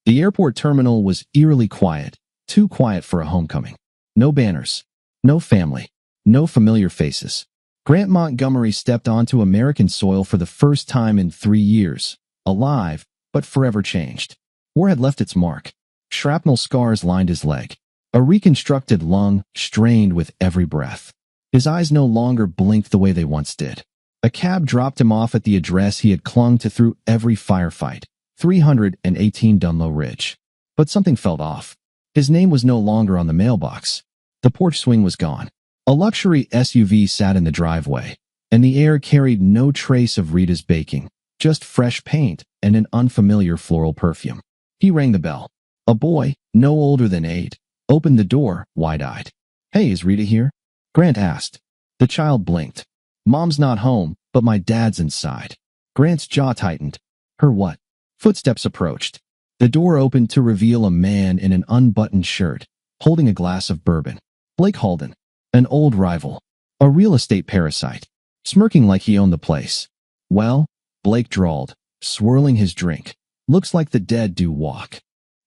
The airport terminal was eerily quiet, too quiet for a homecoming. No banners, no family, no familiar faces. Grant Montgomery stepped onto American soil for the first time in 3 years, alive, but forever changed. War had left its mark. Shrapnel scars lined his leg. A reconstructed lung strained with every breath. His eyes no longer blinked the way they once did. A cab dropped him off at the address he had clung to through every firefight, 318 Dunlow Ridge. But something felt off. His name was no longer on the mailbox. The porch swing was gone. A luxury SUV sat in the driveway, and the air carried no trace of Rita's baking, just fresh paint and an unfamiliar floral perfume. He rang the bell. A boy, no older than 8, opened the door, wide-eyed. "Hey, is Rita here?" Grant asked. The child blinked. "Mom's not home, but my dad's inside." Grant's jaw tightened. "Her what?" Footsteps approached. The door opened to reveal a man in an unbuttoned shirt, holding a glass of bourbon. Blake Halden, an old rival, a real estate parasite, smirking like he owned the place. "Well," Blake drawled, swirling his drink. "Looks like the dead do walk."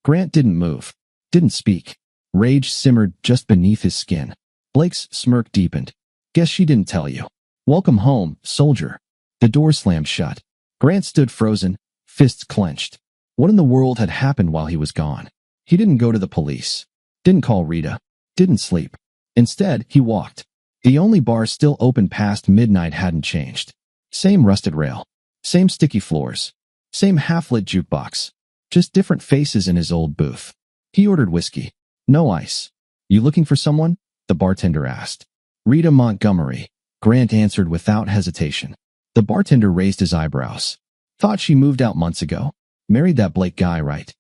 Grant didn't move, didn't speak. Rage simmered just beneath his skin. Blake's smirk deepened. "Guess she didn't tell you. Welcome home, soldier." The door slammed shut. Grant stood frozen, fists clenched. What in the world had happened while he was gone? He didn't go to the police. Didn't call Rita. Didn't sleep. Instead, he walked. The only bar still open past midnight hadn't changed. Same rusted rail. Same sticky floors. Same half-lit jukebox. Just different faces in his old booth. He ordered whiskey. "No ice." "You looking for someone?" the bartender asked. "Rita Montgomery," Grant answered without hesitation. The bartender raised his eyebrows. "Thought she moved out months ago. Married that Blake guy, right?"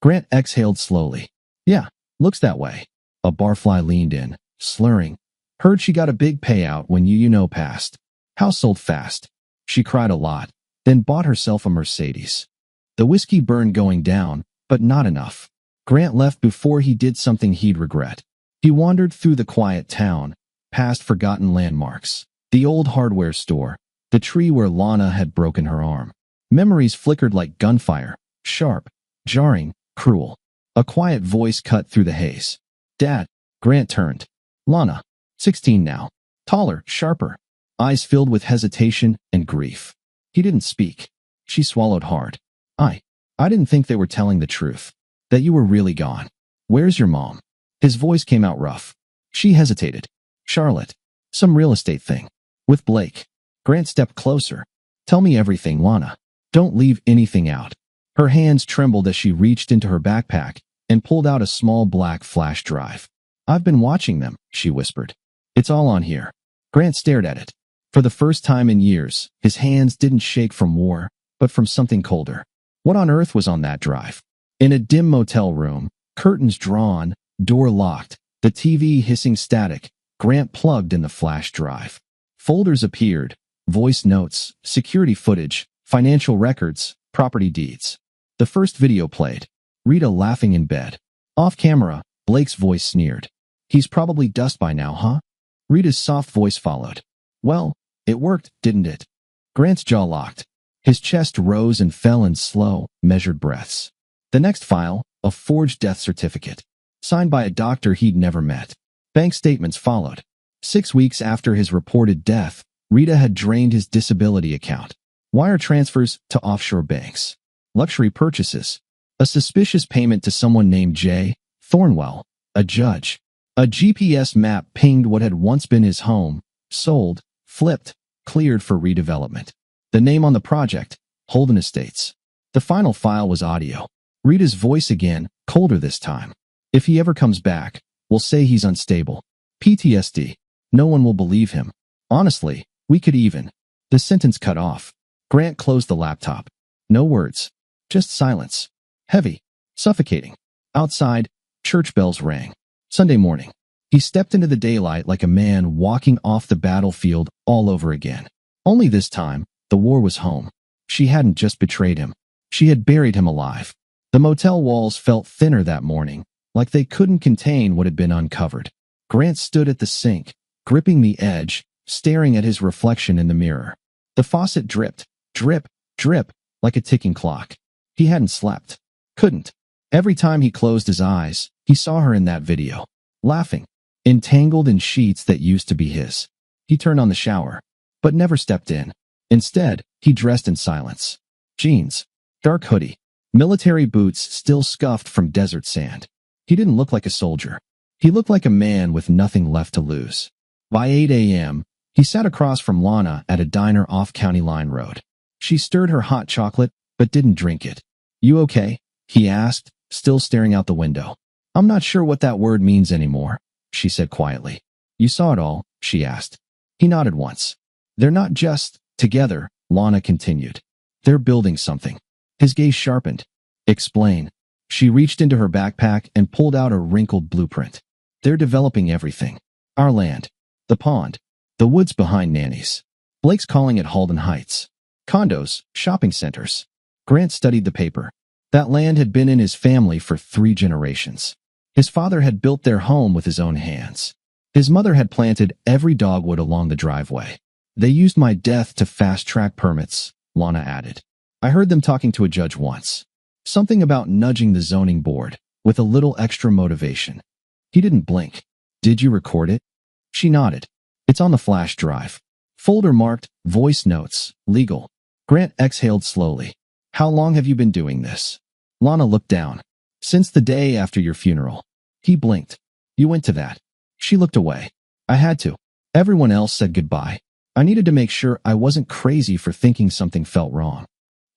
Grant exhaled slowly. "Yeah, looks that way." A barfly leaned in, slurring. "Heard she got a big payout when you passed. House sold fast. She cried a lot, then bought herself a Mercedes." The whiskey burned going down, but not enough. Grant left before he did something he'd regret. He wandered through the quiet town, past forgotten landmarks. The old hardware store, the tree where Lana had broken her arm. Memories flickered like gunfire, sharp, jarring, cruel. A quiet voice cut through the haze. "Dad." Grant turned. Lana, 16 now. Taller, sharper. Eyes filled with hesitation and grief. He didn't speak. She swallowed hard. I didn't think they were telling the truth. That you were really gone. Where's your mom?" His voice came out rough. She hesitated. "Charlotte. Some real estate thing. With Blake." Grant stepped closer. "Tell me everything, Lana. Don't leave anything out." Her hands trembled as she reached into her backpack and pulled out a small black flash drive. "I've been watching them," she whispered. "It's all on here." Grant stared at it. For the first time in years, his hands didn't shake from war, but from something colder. What on earth was on that drive? In a dim motel room, curtains drawn, door locked, the TV hissing static, Grant plugged in the flash drive. Folders appeared, voice notes, security footage, financial records, property deeds. The first video played. Rita laughing in bed. Off camera, Blake's voice sneered. "He's probably dust by now, huh?" Rita's soft voice followed. "Well, it worked, didn't it?" Grant's jaw locked. His chest rose and fell in slow, measured breaths. The next file, a forged death certificate. Signed by a doctor he'd never met. Bank statements followed. 6 weeks after his reported death, Rita had drained his disability account. Wire transfers to offshore banks. Luxury purchases. A suspicious payment to someone named Jay Thornwell, a judge. A GPS map pinged what had once been his home. Sold, flipped, cleared for redevelopment. The name on the project, Holden Estates. The final file was audio. Rita's voice again, colder this time. "If he ever comes back, we'll say he's unstable. PTSD. No one will believe him. Honestly, we could even." The sentence cut off. Grant closed the laptop. No words. Just silence. Heavy. Suffocating. Outside, church bells rang. Sunday morning. He stepped into the daylight like a man walking off the battlefield all over again. Only this time, the war was home. She hadn't just betrayed him. She had buried him alive. The motel walls felt thinner that morning, like they couldn't contain what had been uncovered. Grant stood at the sink, gripping the edge, staring at his reflection in the mirror. The faucet dripped, drip, drip, like a ticking clock. He hadn't slept. Couldn't. Every time he closed his eyes, he saw her in that video, laughing, entangled in sheets that used to be his. He turned on the shower, but never stepped in. Instead, he dressed in silence. Jeans, dark hoodie, military boots still scuffed from desert sand. He didn't look like a soldier. He looked like a man with nothing left to lose. By 8 a.m., he sat across from Lana at a diner off County Line Road. She stirred her hot chocolate, but didn't drink it. "You okay?" he asked, still staring out the window. "I'm not sure what that word means anymore," she said quietly. "You saw it all?" she asked. He nodded once. "They're not just together," Lana continued. "They're building something." His gaze sharpened. "Explain." She reached into her backpack and pulled out a wrinkled blueprint. "They're developing everything. Our land, the pond, the woods behind Nanny's. Blake's calling it Halden Heights. Condos, shopping centers." Grant studied the paper. That land had been in his family for 3 generations. His father had built their home with his own hands. His mother had planted every dogwood along the driveway. "They used my death to fast-track permits," Lana added. "I heard them talking to a judge once. Something about nudging the zoning board, with a little extra motivation." He didn't blink. "Did you record it?" She nodded. "It's on the flash drive. Folder marked, voice notes, legal." Grant exhaled slowly. "How long have you been doing this?" Lana looked down. "Since the day after your funeral." He blinked. "You went to that?" She looked away. "I had to. Everyone else said goodbye. I needed to make sure I wasn't crazy for thinking something felt wrong."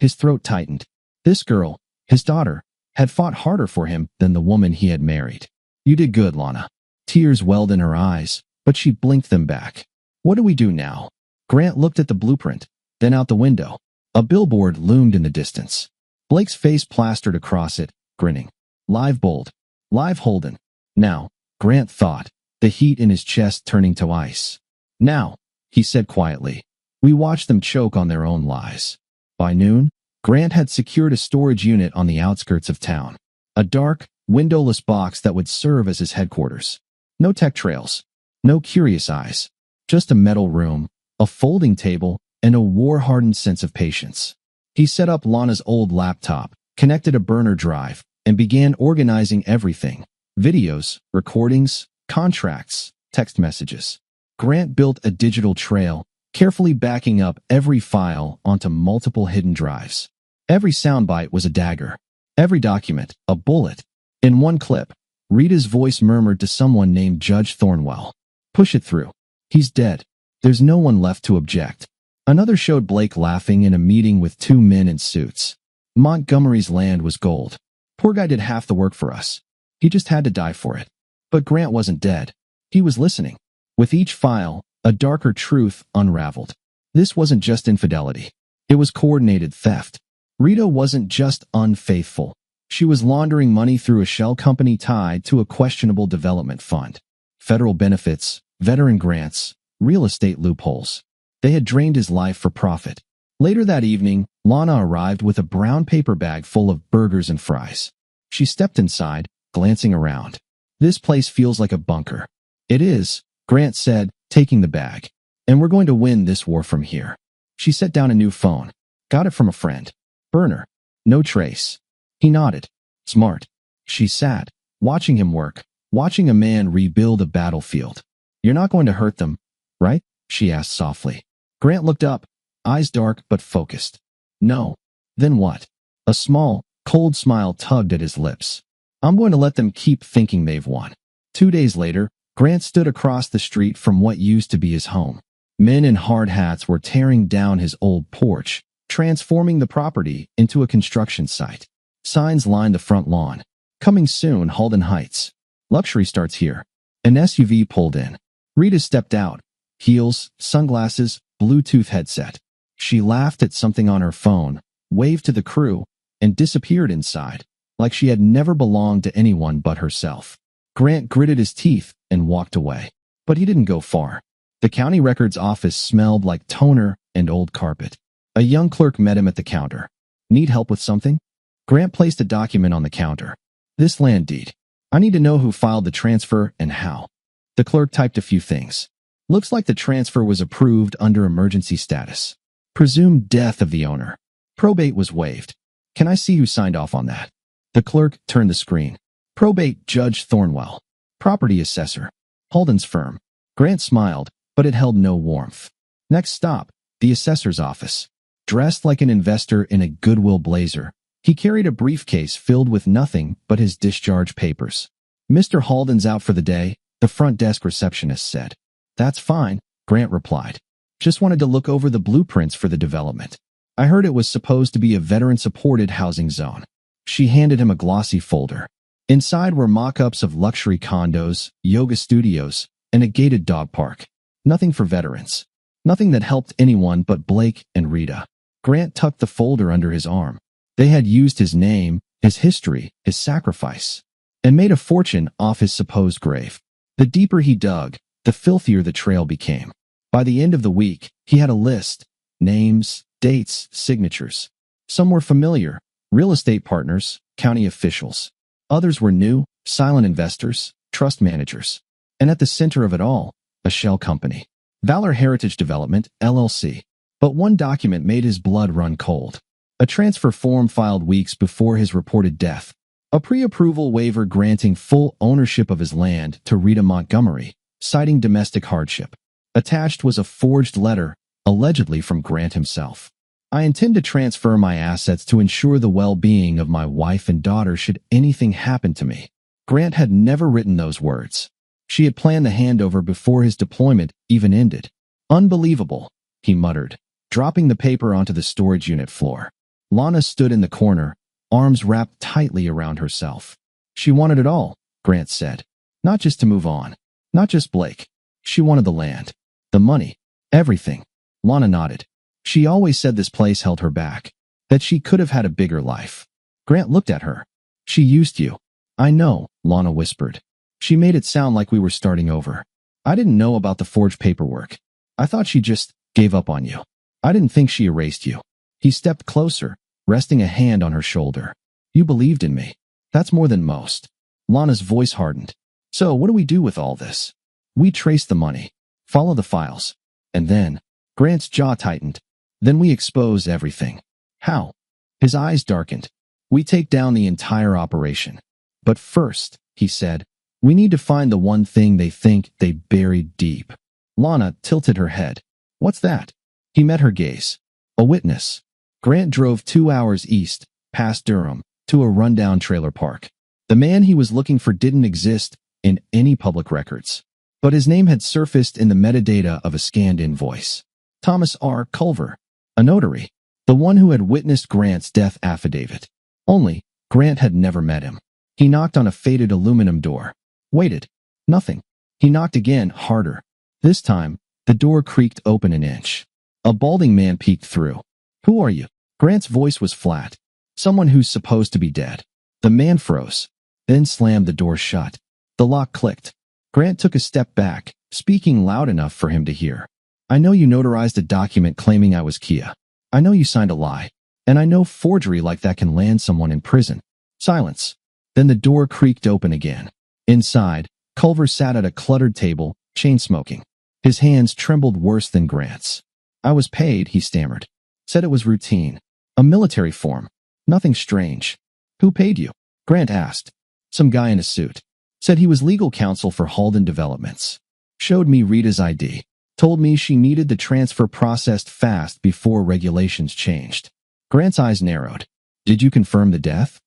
His throat tightened. This girl, his daughter, had fought harder for him than the woman he had married. "You did good, Lana." Tears welled in her eyes, but she blinked them back. "What do we do now?" Grant looked at the blueprint, then out the window. A billboard loomed in the distance. Blake's face plastered across it, grinning. "Live Bold. Live Holden." Now, Grant thought, the heat in his chest turning to ice. "Now," he said quietly, "we watch them choke on their own lies." By noon, Grant had secured a storage unit on the outskirts of town. A dark, windowless box that would serve as his headquarters. No tech trails. No curious eyes. Just a metal room, a folding table, and a war-hardened sense of patience. He set up Lana's old laptop, connected a burner drive, and began organizing everything. Videos, recordings, contracts, text messages. Grant built a digital trail, carefully backing up every file onto multiple hidden drives. Every soundbite was a dagger. Every document, a bullet. In one clip, Rita's voice murmured to someone named Judge Thornwell. "Push it through. He's dead. There's no one left to object." Another showed Blake laughing in a meeting with 2 men in suits. "Montgomery's land was gold. Poor guy did half the work for us. He just had to die for it." But Grant wasn't dead. He was listening. With each file, a darker truth unraveled. This wasn't just infidelity. It was coordinated theft. Rita wasn't just unfaithful. She was laundering money through a shell company tied to a questionable development fund. Federal benefits, veteran grants, real estate loopholes. They had drained his life for profit. Later that evening, Lana arrived with a brown paper bag full of burgers and fries. She stepped inside, glancing around. "This place feels like a bunker." "It is," Grant said, taking the bag. "And we're going to win this war from here." She set down a new phone. "Got it from a friend. Burner. No trace." He nodded. "Smart." She sat, watching him work, watching a man rebuild a battlefield. "You're not going to hurt them, right?" she asked softly. Grant looked up, eyes dark but focused. "No." "Then what?" A small, cold smile tugged at his lips. "I'm going to let them keep thinking they've won." 2 days later, Grant stood across the street from what used to be his home. Men in hard hats were tearing down his old porch, transforming the property into a construction site. Signs lined the front lawn. "Coming soon, Halden Heights. Luxury starts here." An SUV pulled in. Rita stepped out. Heels, sunglasses, Bluetooth headset. She laughed at something on her phone, waved to the crew, and disappeared inside, like she had never belonged to anyone but herself. Grant gritted his teeth and walked away. But he didn't go far. The county records office smelled like toner and old carpet. A young clerk met him at the counter. "Need help with something?" Grant placed a document on the counter. "This land deed. I need to know who filed the transfer and how." The clerk typed a few things. "Looks like the transfer was approved under emergency status. Presumed death of the owner. Probate was waived. Can I see who signed off on that?" The clerk turned the screen. Probate Judge Thornwell. Property assessor. Halden's firm. Grant smiled, but it held no warmth. Next stop, the assessor's office. Dressed like an investor in a Goodwill blazer, he carried a briefcase filled with nothing but his discharge papers. Mr. Halden's out for the day, the front desk receptionist said. That's fine, Grant replied. Just wanted to look over the blueprints for the development. I heard it was supposed to be a veteran-supported housing zone. She handed him a glossy folder. Inside were mock-ups of luxury condos, yoga studios, and a gated dog park. Nothing for veterans. Nothing that helped anyone but Blake and Rita. Grant tucked the folder under his arm. They had used his name, his history, his sacrifice, and made a fortune off his supposed grave. The deeper he dug, the filthier the trail became. By the end of the week, he had a list. Names, dates, signatures. Some were familiar. Real estate partners, county officials. Others were new, silent investors, trust managers. And at the center of it all, a shell company. Valor Heritage Development, LLC. But one document made his blood run cold. A transfer form filed weeks before his reported death. A pre-approval waiver granting full ownership of his land to Rita Montgomery, citing domestic hardship. Attached was a forged letter, allegedly from Grant himself. I intend to transfer my assets to ensure the well-being of my wife and daughter should anything happen to me. Grant had never written those words. She had planned the handover before his deployment even ended. Unbelievable, he muttered, dropping the paper onto the storage unit floor. Lana stood in the corner, arms wrapped tightly around herself. She wanted it all, Grant said. Not just to move on. Not just Blake. She wanted the land. The money. Everything. Lana nodded. She always said this place held her back. That she could have had a bigger life. Grant looked at her. She used you. I know, Lana whispered. She made it sound like we were starting over. I didn't know about the forged paperwork. I thought she just gave up on you. I didn't think she erased you. He stepped closer, resting a hand on her shoulder. You believed in me. That's more than most. Lana's voice hardened. So what do we do with all this? We trace the money, follow the files, and then, Grant's jaw tightened. Then we expose everything. How? His eyes darkened. We take down the entire operation. But first, he said, we need to find the one thing they think they buried deep. Lana tilted her head. What's that? He met her gaze. A witness. Grant drove 2 hours east, past Durham, to a rundown trailer park. The man he was looking for didn't exist in any public records. But his name had surfaced in the metadata of a scanned invoice. Thomas R. Culver, a notary, the one who had witnessed Grant's death affidavit. Only, Grant had never met him. He knocked on a faded aluminum door. Waited. Nothing. He knocked again, harder. This time, the door creaked open an inch. A balding man peeked through. Who are you? Grant's voice was flat. Someone who's supposed to be dead. The man froze, then slammed the door shut. The lock clicked. Grant took a step back, speaking loud enough for him to hear. I know you notarized a document claiming I was Kia. I know you signed a lie. And I know forgery like that can land someone in prison. Silence. Then the door creaked open again. Inside, Culver sat at a cluttered table, chain-smoking. His hands trembled worse than Grant's. I was paid, he stammered. Said it was routine. A military form. Nothing strange. Who paid you? Grant asked. Some guy in a suit. Said he was legal counsel for Halden Developments. Showed me Rita's ID. Told me she needed the transfer processed fast before regulations changed. Grant's eyes narrowed. Did you confirm the death?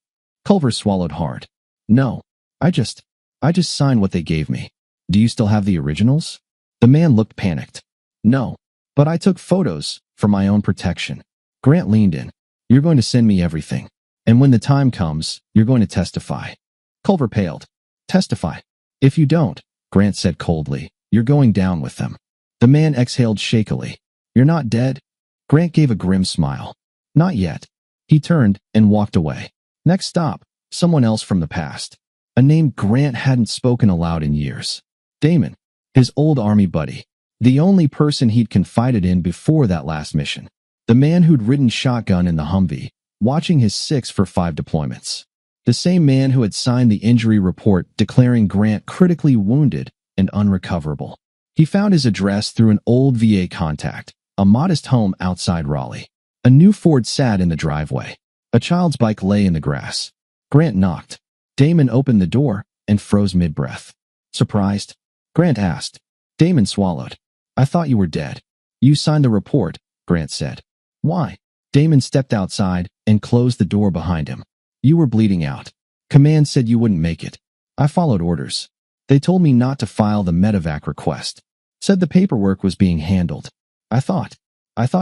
Culver swallowed hard. No. I just signed what they gave me. Do you still have the originals? The man looked panicked. No. But I took photos for my own protection. Grant leaned in. You're going to send me everything. And when the time comes, you're going to testify. Culver paled. Testify. If you don't, Grant said coldly, you're going down with them. The man exhaled shakily. You're not dead? Grant gave a grim smile. Not yet. He turned and walked away. Next stop, someone else from the past. A name Grant hadn't spoken aloud in years. Damon, his old army buddy. The only person he'd confided in before that last mission. The man who'd ridden shotgun in the Humvee, watching his 6 for 5 deployments. The same man who had signed the injury report declaring Grant critically wounded and unrecoverable. He found his address through an old VA contact, a modest home outside Raleigh. A new Ford sat in the driveway. A child's bike lay in the grass. Grant knocked. Damon opened the door and froze mid-breath. Surprised? Grant asked. Damon swallowed. I thought you were dead. You signed the report, Grant said. Why? Damon stepped outside and closed the door behind him. You were bleeding out. Command said you wouldn't make it. I followed orders. They told me not to file the medevac request. Said the paperwork was being handled. I thought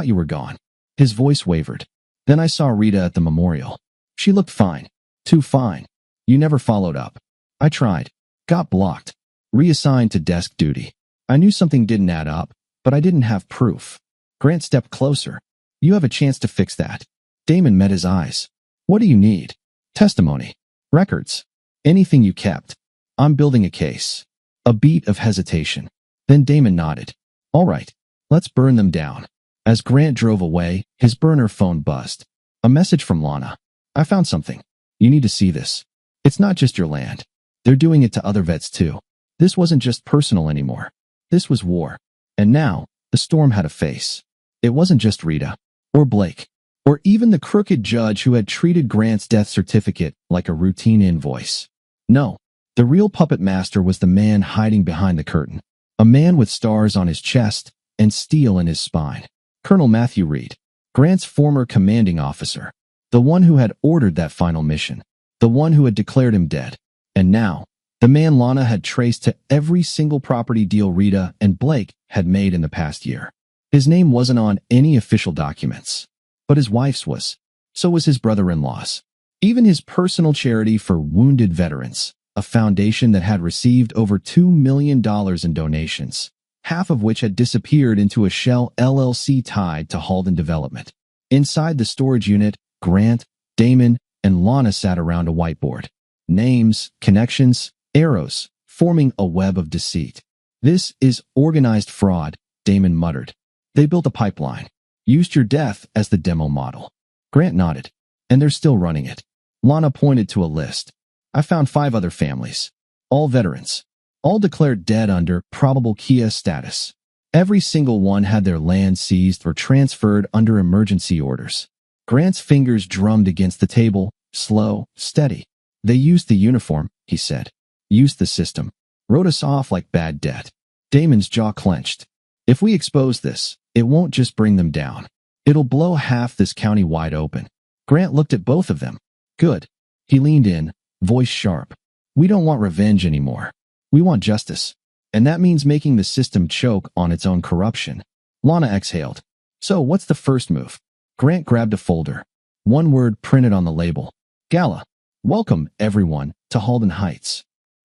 you were gone. His voice wavered. Then I saw Rita at the memorial. She looked fine. Too fine. You never followed up. I tried. Got blocked. Reassigned to desk duty. I knew something didn't add up, but I didn't have proof. Grant stepped closer. You have a chance to fix that. Damon met his eyes. What do you need? Testimony. Records. Anything you kept. I'm building a case. A beat of hesitation. Then Damon nodded. All right. Let's burn them down. As Grant drove away, his burner phone buzzed. A message from Lana. I found something. You need to see this. It's not just your land. They're doing it to other vets too. This wasn't just personal anymore. This was war. And now, the storm had a face. It wasn't just Rita, or Blake, or even the crooked judge who had treated Grant's death certificate like a routine invoice. No, the real puppet master was the man hiding behind the curtain. A man with stars on his chest and steel in his spine. Colonel Matthew Reed, Grant's former commanding officer. The one who had ordered that final mission. The one who had declared him dead. And now, the man Lana had traced to every single property deal Rita and Blake had made in the past year. His name wasn't on any official documents. But his wife's was. So was his brother-in-law's. Even his personal charity for wounded veterans, a foundation that had received over $2 million in donations, half of which had disappeared into a shell LLC tied to Halden Development. Inside the storage unit, Grant, Damon, and Lana sat around a whiteboard. Names, connections, arrows, forming a web of deceit. This is organized fraud, Damon muttered. They built a pipeline. Used your death as the demo model. Grant nodded. And they're still running it. Lana pointed to a list. I found 5 other families. All veterans. All declared dead under probable Kia status. Every single one had their land seized or transferred under emergency orders. Grant's fingers drummed against the table, slow, steady. They used the uniform, he said. Used the system. Wrote us off like bad debt. Damon's jaw clenched. If we expose this, it won't just bring them down. It'll blow half this county wide open. Grant looked at both of them. Good. He leaned in, voice sharp. We don't want revenge anymore. We want justice. And that means making the system choke on its own corruption. Lana exhaled. So what's the first move? Grant grabbed a folder. One word printed on the label. Gala. Welcome, everyone, to Halden Heights.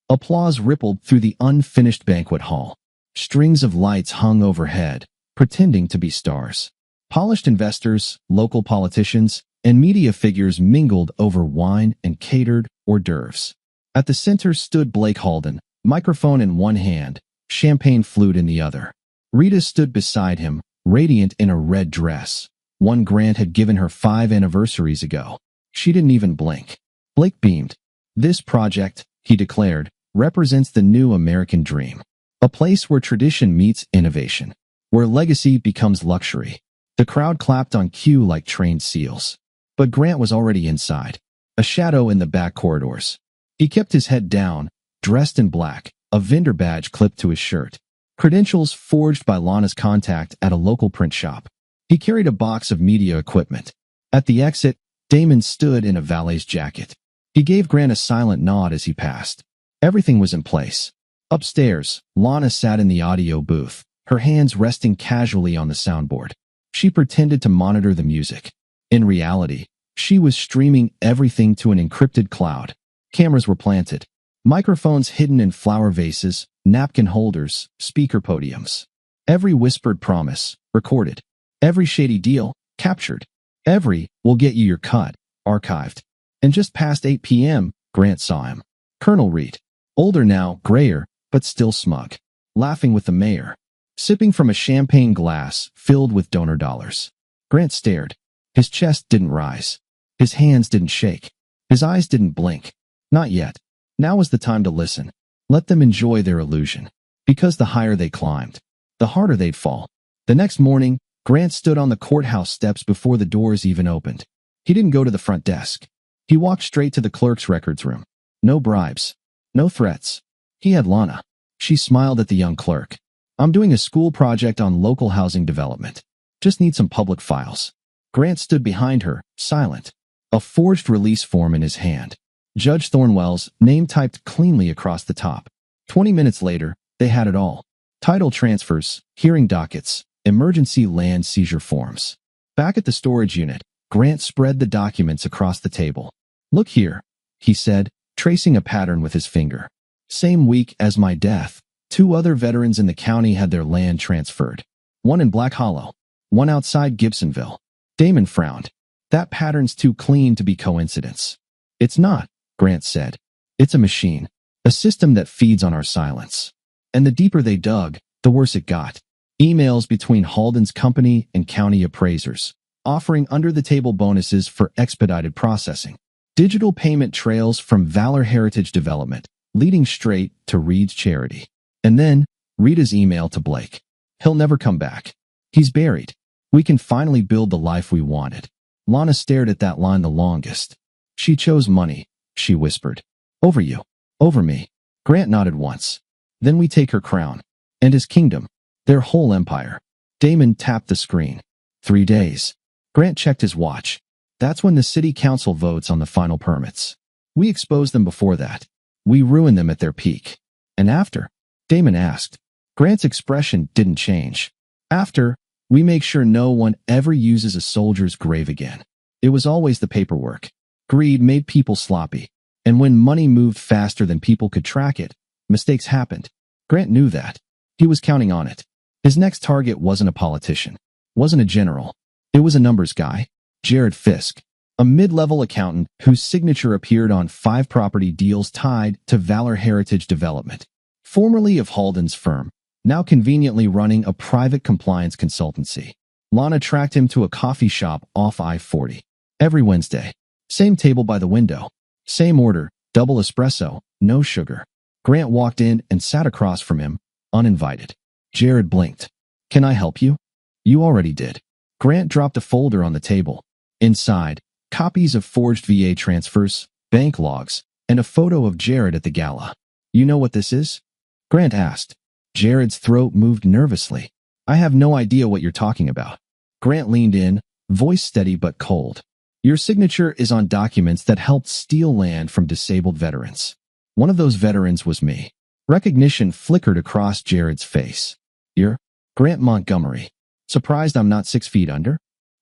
Applause rippled through the unfinished banquet hall. Strings of lights hung overhead, pretending to be stars. Polished investors, local politicians, and media figures mingled over wine and catered hors d'oeuvres. At the center stood Blake Halden, microphone in one hand, champagne flute in the other. Rita stood beside him, radiant in a red dress, one Grant had given her 5 anniversaries ago. She didn't even blink. Blake beamed. This project, he declared, represents the new American dream. A place where tradition meets innovation, where legacy becomes luxury. The crowd clapped on cue like trained seals. But Grant was already inside, a shadow in the back corridors. He kept his head down, dressed in black, a vendor badge clipped to his shirt. Credentials forged by Lana's contact at a local print shop. He carried a box of media equipment. At the exit, Damon stood in a valet's jacket. He gave Grant a silent nod as he passed. Everything was in place. Upstairs, Lana sat in the audio booth, her hands resting casually on the soundboard. She pretended to monitor the music. In reality, she was streaming everything to an encrypted cloud. Cameras were planted. Microphones hidden in flower vases, napkin holders, speaker podiums. Every whispered promise, recorded. Every shady deal, captured. Every, "we'll get you your cut," archived. And just past 8 p.m., Grant saw him. Colonel Reed. Older now, grayer, but still smug. Laughing with the mayor. Sipping from a champagne glass filled with donor dollars. Grant stared. His chest didn't rise. His hands didn't shake. His eyes didn't blink. Not yet. Now was the time to listen. Let them enjoy their illusion. Because the higher they climbed, the harder they'd fall. The next morning, Grant stood on the courthouse steps before the doors even opened. He didn't go to the front desk. He walked straight to the clerk's records room. No bribes. No threats. He had Lana. She smiled at the young clerk. I'm doing a school project on local housing development. Just need some public files. Grant stood behind her, silent. A forged release form in his hand. Judge Thornwell's name typed cleanly across the top. 20 minutes later, they had it all. Title transfers, hearing dockets, emergency land seizure forms. Back at the storage unit, Grant spread the documents across the table. Look here, he said, tracing a pattern with his finger. Same week as my death, 2 other veterans in the county had their land transferred. One in Black Hollow, one outside Gibsonville. Damon frowned. That pattern's too clean to be coincidence. It's not, Grant said. It's a machine, a system that feeds on our silence. And the deeper they dug, the worse it got. Emails between Halden's company and county appraisers, offering under-the-table bonuses for expedited processing. Digital payment trails from Valor Heritage Development, leading straight to Reed's charity. And then, Rita's email to Blake. He'll never come back. He's buried. We can finally build the life we wanted. Lana stared at that line the longest. She chose money, she whispered. Over you. Over me. Grant nodded once. Then we take her crown. And his kingdom. Their whole empire. Damon tapped the screen. 3 days. Grant checked his watch. That's when the city council votes on the final permits. We expose them before that. We ruin them at their peak. And after? Damon asked. Grant's expression didn't change. After, we make sure no one ever uses a soldier's grave again. It was always the paperwork. Greed made people sloppy. And when money moved faster than people could track it, mistakes happened. Grant knew that. He was counting on it. His next target wasn't a politician. Wasn't a general. It was a numbers guy. Jared Fisk. A mid-level accountant whose signature appeared on 5 property deals tied to Valor Heritage Development. Formerly of Halden's firm, now conveniently running a private compliance consultancy. Lana tracked him to a coffee shop off I-40. Every Wednesday. Same table by the window. Same order, double espresso, no sugar. Grant walked in and sat across from him, uninvited. Jared blinked. Can I help you? You already did. Grant dropped a folder on the table. Inside, copies of forged VA transfers, bank logs, and a photo of Jared at the gala. You know what this is? Grant asked. Jared's throat moved nervously. I have no idea what you're talking about. Grant leaned in, voice steady but cold. Your signature is on documents that helped steal land from disabled veterans. One of those veterans was me. Recognition flickered across Jared's face. You're Grant Montgomery. Surprised I'm not 6 feet under?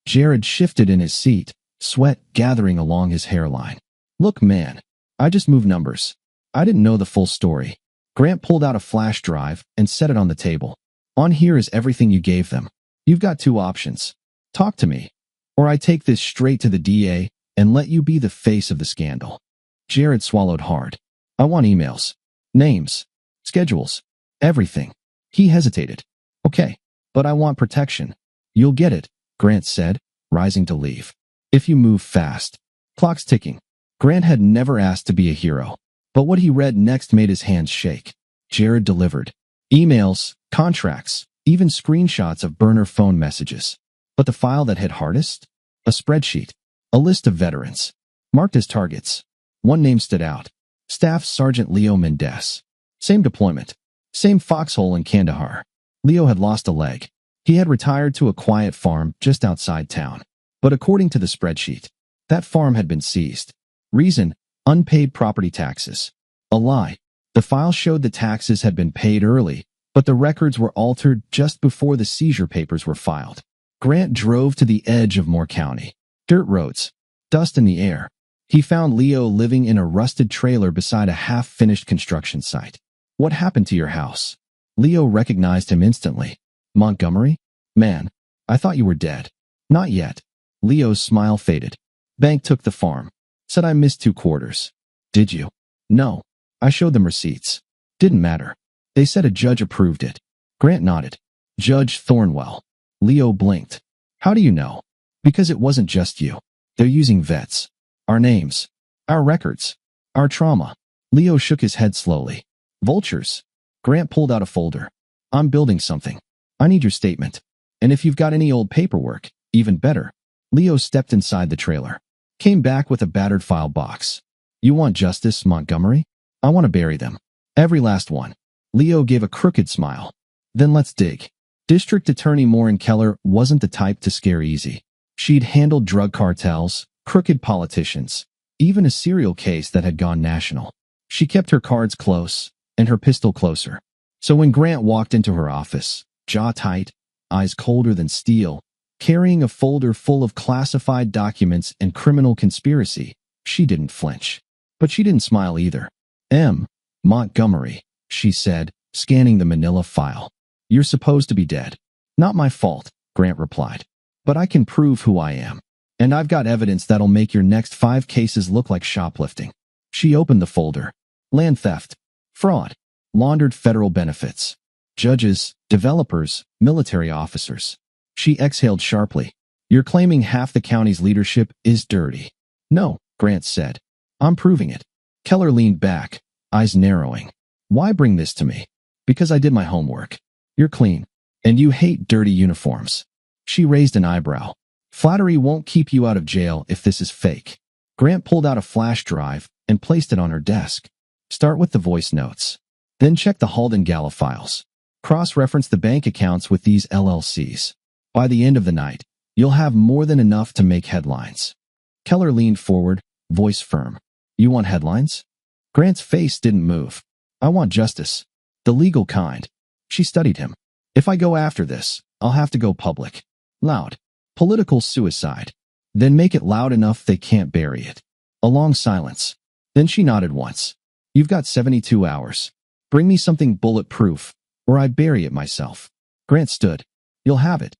Jared shifted in his seat, sweat gathering along his hairline. Look, man, I just moved numbers. I didn't know the full story. Grant pulled out a flash drive and set it on the table. On here is everything you gave them. You've got 2 options. Talk to me, or I take this straight to the DA and let you be the face of the scandal. Jared swallowed hard. I want emails, names, schedules, everything. He hesitated. Okay, but I want protection. You'll get it, Grant said, rising to leave. If you move fast. Clock's ticking. Grant had never asked to be a hero, but what he read next made his hands shake. Jared delivered. Emails, contracts, even screenshots of burner phone messages. But the file that hit hardest? A spreadsheet. A list of veterans. Marked as targets. One name stood out. Staff Sergeant Leo Mendez. Same deployment. Same foxhole in Kandahar. Leo had lost a leg. He had retired to a quiet farm just outside town. But according to the spreadsheet, that farm had been seized. Reason, unpaid property taxes. A lie. The file showed the taxes had been paid early, but the records were altered just before the seizure papers were filed. Grant drove to the edge of Moore County. Dirt roads. Dust in the air. He found Leo living in a rusted trailer beside a half-finished construction site. What happened to your house? Leo recognized him instantly. Montgomery? Man, I thought you were dead. Not yet. Leo's smile faded. Bank took the farm. Said I missed 2 quarters. Did you? No. I showed them receipts. Didn't matter. They said a judge approved it. Grant nodded. Judge Thornwell. Leo blinked. How do you know? Because it wasn't just you. They're using vets. Our names. Our records. Our trauma. Leo shook his head slowly. Vultures. Grant pulled out a folder. I'm building something. I need your statement. And if you've got any old paperwork, even better. Leo stepped inside the trailer. came back with a battered file box. You want justice, Montgomery? I want to bury them. Every last one. Leo gave a crooked smile. Then let's dig. District Attorney Maureen Keller wasn't the type to scare easy. She'd handled drug cartels, crooked politicians, even a serial case that had gone national. She kept her cards close and her pistol closer. So when Grant walked into her office, jaw tight, eyes colder than steel, carrying a folder full of classified documents and criminal conspiracy, she didn't flinch. But she didn't smile either. M. Montgomery, she said, scanning the manila file. You're supposed to be dead. Not my fault, Grant replied. But I can prove who I am. And I've got evidence that'll make your next 5 cases look like shoplifting. She opened the folder. Land theft, fraud, laundered federal benefits, judges, developers, military officers. She exhaled sharply. You're claiming half the county's leadership is dirty. No, Grant said. I'm proving it. Keller leaned back, eyes narrowing. Why bring this to me? Because I did my homework. You're clean. And you hate dirty uniforms. She raised an eyebrow. Flattery won't keep you out of jail if this is fake. Grant pulled out a flash drive and placed it on her desk. Start with the voice notes. Then check the Halden Gala files. Cross-reference the bank accounts with these LLCs. By the end of the night, you'll have more than enough to make headlines. Keller leaned forward, voice firm. You want headlines? Grant's face didn't move. I want justice. The legal kind. She studied him. If I go after this, I'll have to go public. Loud. Political suicide. Then make it loud enough they can't bury it. A long silence. Then she nodded once. You've got 72 hours. Bring me something bulletproof, or I bury it myself. Grant stood. You'll have it.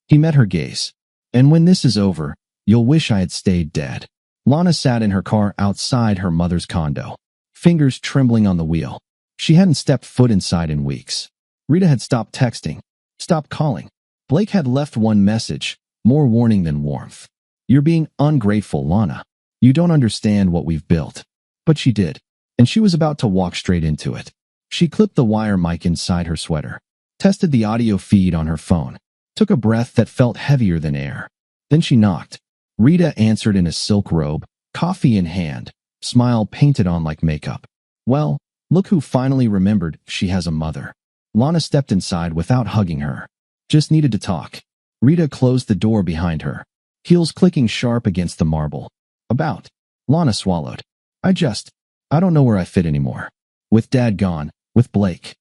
He met her gaze. And when this is over, you'll wish I had stayed dead. Lana sat in her car outside her mother's condo, fingers trembling on the wheel. She hadn't stepped foot inside in weeks. Rita had stopped texting, stopped calling. Blake had left one message, more warning than warmth. You're being ungrateful, Lana. You don't understand what we've built. But she did, and she was about to walk straight into it. She clipped the wire mic inside her sweater, tested the audio feed on her phone, took a breath that felt heavier than air. Then she knocked. Rita answered in a silk robe, coffee in hand, smile painted on like makeup. Well, look who finally remembered she has a mother. Lana stepped inside without hugging her. Just needed to talk. Rita closed the door behind her, heels clicking sharp against the marble. About. Lana swallowed. I don't know where I fit anymore. With Dad gone, with Blake.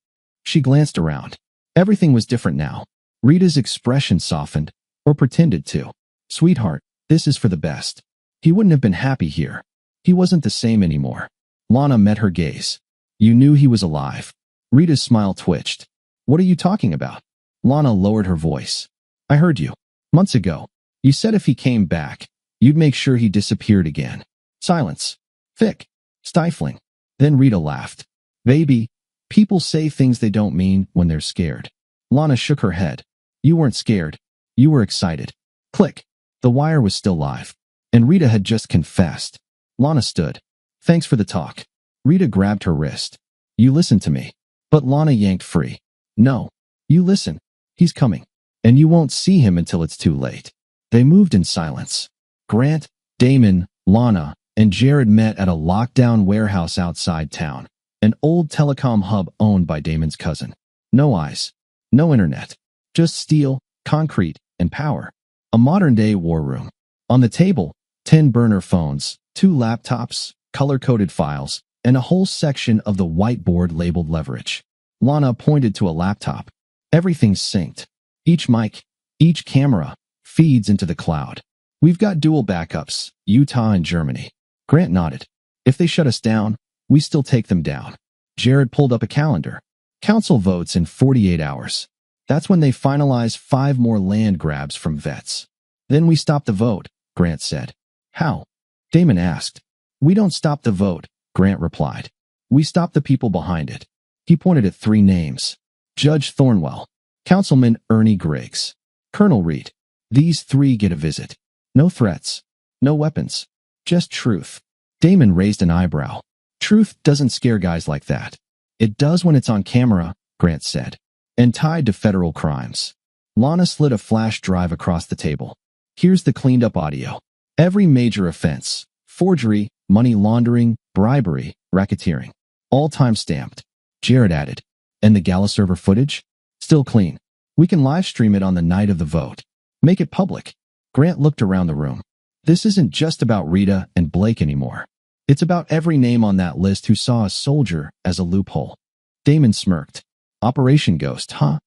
She glanced around. Everything was different now. Rita's expression softened, or pretended to. Sweetheart, this is for the best. He wouldn't have been happy here. He wasn't the same anymore. Lana met her gaze. You knew he was alive. Rita's smile twitched. What are you talking about? Lana lowered her voice. I heard you. Months ago. You said if he came back, you'd make sure he disappeared again. Silence. Thick. Stifling. Then Rita laughed. Baby, people say things they don't mean when they're scared. Lana shook her head. You weren't scared. You were excited. Click. The wire was still live. And Rita had just confessed. Lana stood. Thanks for the talk. Rita grabbed her wrist. You listen to me. But Lana yanked free. No. You listen. He's coming. And you won't see him until it's too late. They moved in silence. Grant, Damon, Lana, and Jared met at a lockdown warehouse outside town, an old telecom hub owned by Damon's cousin. No eyes. No internet. Just steel, concrete, and power. A modern-day war room. On the table, 10 burner phones, 2 laptops, color-coded files, and a whole section of the whiteboard labeled leverage. Lana pointed to a laptop. Everything's synced. Each mic, each camera, feeds into the cloud. We've got dual backups, Utah and Germany. Grant nodded. If they shut us down, we still take them down. Jared pulled up a calendar. Council votes in 48 hours. That's when they finalize 5 more land grabs from vets. Then we stop the vote, Grant said. How? Damon asked. We don't stop the vote, Grant replied. We stop the people behind it. He pointed at 3 names. Judge Thornwell, Councilman Ernie Griggs, Colonel Reed. These 3 get a visit. No threats. No weapons. Just truth. Damon raised an eyebrow. Truth doesn't scare guys like that. It does when it's on camera, Grant said. And tied to federal crimes. Lana slid a flash drive across the table. Here's the cleaned up audio. Every major offense, forgery, money laundering, bribery, racketeering, all time-stamped. Jared added. And the gala server footage? Still clean. We can live stream it on the night of the vote. Make it public. Grant looked around the room. This isn't just about Rita and Blake anymore. It's about every name on that list who saw a soldier as a loophole. Damon smirked. Operation Ghost, huh?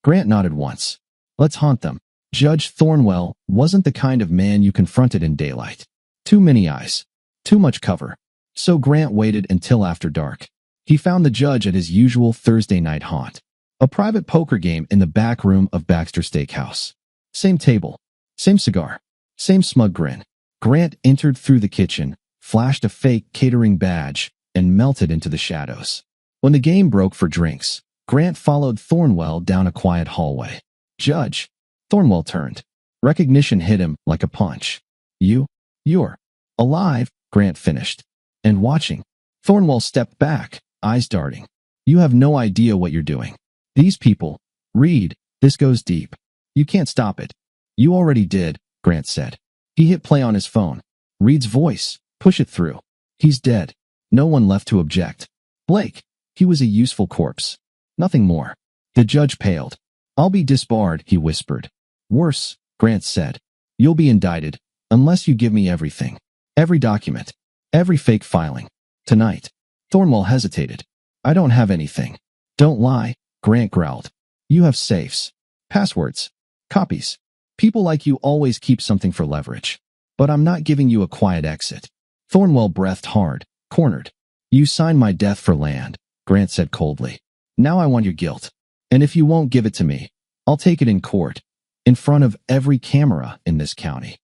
Grant nodded once. Let's haunt them. Judge Thornwell wasn't the kind of man you confronted in daylight. Too many eyes. Too much cover. So Grant waited until after dark. He found the judge at his usual Thursday night haunt. A private poker game in the back room of Baxter Steakhouse. Same table. Same cigar. Same smug grin. Grant entered through the kitchen, flashed a fake catering badge, and melted into the shadows. When the game broke for drinks, Grant followed Thornwell down a quiet hallway. Judge. Thornwell turned. Recognition hit him like a punch. You're alive, Grant finished. And watching. Thornwell stepped back, eyes darting. You have no idea what you're doing. These people. Reed, this goes deep. You can't stop it. You already did, Grant said. He hit play on his phone. Reed's voice. Push it through. He's dead. No one left to object. Blake. He was a useful corpse. Nothing more. The judge paled. I'll be disbarred, he whispered. Worse, Grant said. You'll be indicted, unless you give me everything. Every document. Every fake filing. Tonight. Thornwell hesitated. I don't have anything. Don't lie, Grant growled. You have safes. Passwords. Copies. People like you always keep something for leverage. But I'm not giving you a quiet exit. Thornwell breathed hard, cornered. You signed my death for land, Grant said coldly. Now I want your guilt. And if you won't give it to me, I'll take it in court, in front of every camera in this county.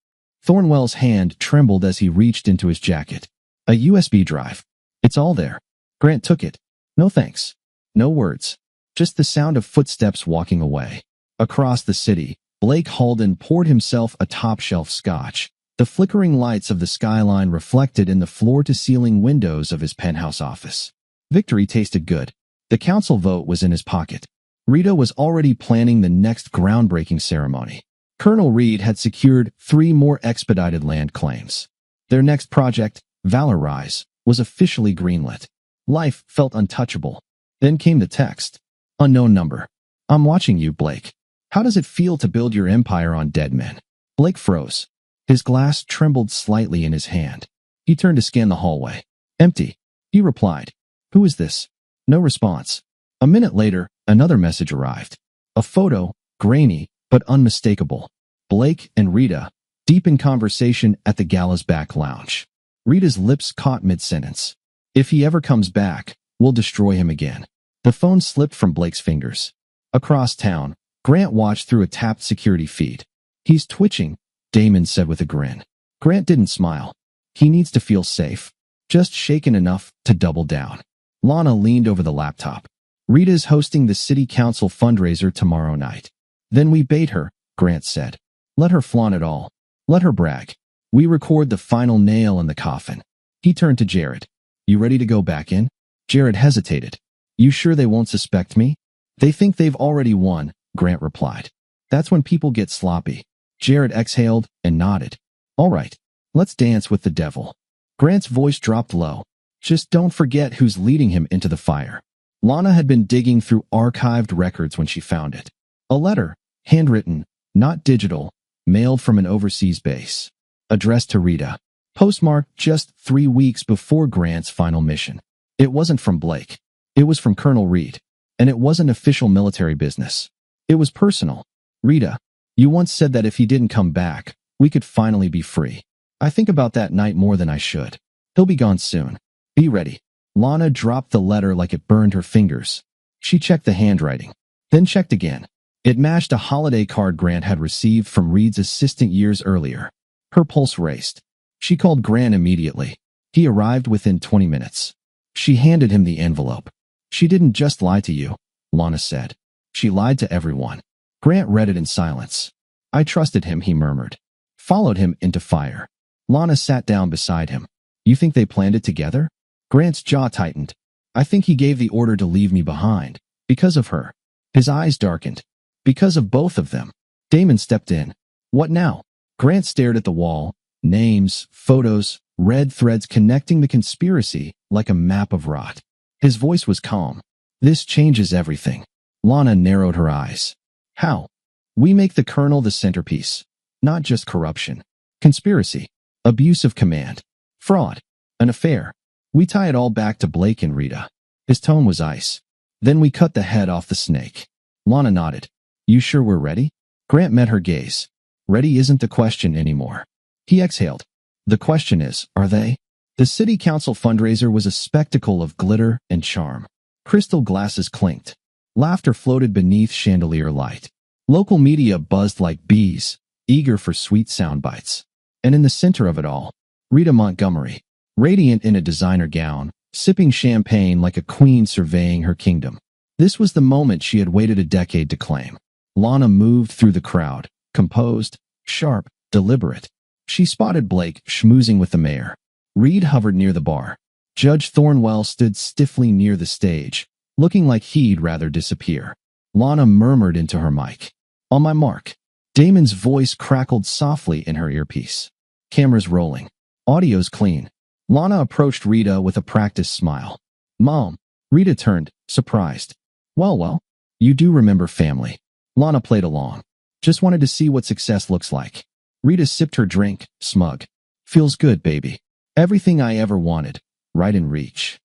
Thornwell's hand trembled as he reached into his jacket. A USB drive. It's all there. Grant took it. No thanks. No words. Just the sound of footsteps walking away. Across the city, Blake Halden poured himself a top-shelf scotch, the flickering lights of the skyline reflected in the floor-to-ceiling windows of his penthouse office. Victory tasted good. The council vote was in his pocket. Rita was already planning the next groundbreaking ceremony. Colonel Reed had secured 3 more expedited land claims. Their next project, Valor Rise, was officially greenlit. Life felt untouchable. Then came the text. Unknown number. I'm watching you, Blake. How does it feel to build your empire on dead men? Blake froze. His glass trembled slightly in his hand. He turned to scan the hallway. Empty. He replied. Who is this? No response. A minute later, another message arrived. A photo, grainy, but unmistakable. Blake and Rita, deep in conversation at the gala's back lounge. Rita's lips caught mid-sentence. If he ever comes back, we'll destroy him again. The phone slipped from Blake's fingers. Across town, Grant watched through a tapped security feed. He's twitching, Damon said with a grin. Grant didn't smile. He needs to feel safe. Just shaken enough to double down. Lana leaned over the laptop. Rita's hosting the city council fundraiser tomorrow night. Then we bait her, Grant said. Let her flaunt it all. Let her brag. We record the final nail in the coffin. He turned to Jared. You ready to go back in? Jared hesitated. You sure they won't suspect me? They think they've already won, Grant replied. That's when people get sloppy. Jared exhaled and nodded. All right, let's dance with the devil. Grant's voice dropped low. Just don't forget who's leading him into the fire. Lana had been digging through archived records when she found it. A letter, handwritten, not digital, mailed from an overseas base. Addressed to Rita. Postmarked just 3 weeks before Grant's final mission. It wasn't from Blake. It was from Colonel Reed. And it wasn't official military business. It was personal. Rita, you once said that if he didn't come back, we could finally be free. I think about that night more than I should. He'll be gone soon. Be ready. Lana dropped the letter like it burned her fingers. She checked the handwriting. Then checked again. It matched a holiday card Grant had received from Reed's assistant years earlier. Her pulse raced. She called Grant immediately. He arrived within 20 minutes. She handed him the envelope. She didn't just lie to you, Lana said. She lied to everyone. Grant read it in silence. I trusted him, he murmured. Followed him into fire. Lana sat down beside him. You think they planned it together? Grant's jaw tightened. I think he gave the order to leave me behind. Because of her. His eyes darkened. Because of both of them. Damon stepped in. What now? Grant stared at the wall, Names, photos, red threads connecting the conspiracy like a map of rot. His voice was calm. This changes everything. Lana narrowed her eyes. How? We make the colonel the centerpiece. Not just corruption. Conspiracy. Abuse of command. Fraud. An affair. We tie it all back to Blake and Rita. His tone was ice. Then we cut the head off the snake. Lana nodded. You sure we're ready? Grant met her gaze. Ready isn't the question anymore. He exhaled. The question is, are they? The city council fundraiser was a spectacle of glitter and charm. Crystal glasses clinked. Laughter floated beneath chandelier light. Local media buzzed like bees, eager for sweet sound bites. And in the center of it all, Rita Montgomery, radiant in a designer gown, sipping champagne like a queen surveying her kingdom. This was the moment she had waited a decade to claim. Lana moved through the crowd, composed, sharp, deliberate. She spotted Blake schmoozing with the mayor. Reed hovered near the bar. Judge Thornwell stood stiffly near the stage, looking like he'd rather disappear. Lana murmured into her mic. On my mark. Damon's voice crackled softly in her earpiece. Cameras rolling. Audio's clean. Lana approached Rita with a practiced smile. Mom. Rita turned, surprised. Well, you do remember family. Lana played along. Just wanted to see what success looks like. Rita sipped her drink, smug. Feels good, baby. Everything I ever wanted. Right in reach.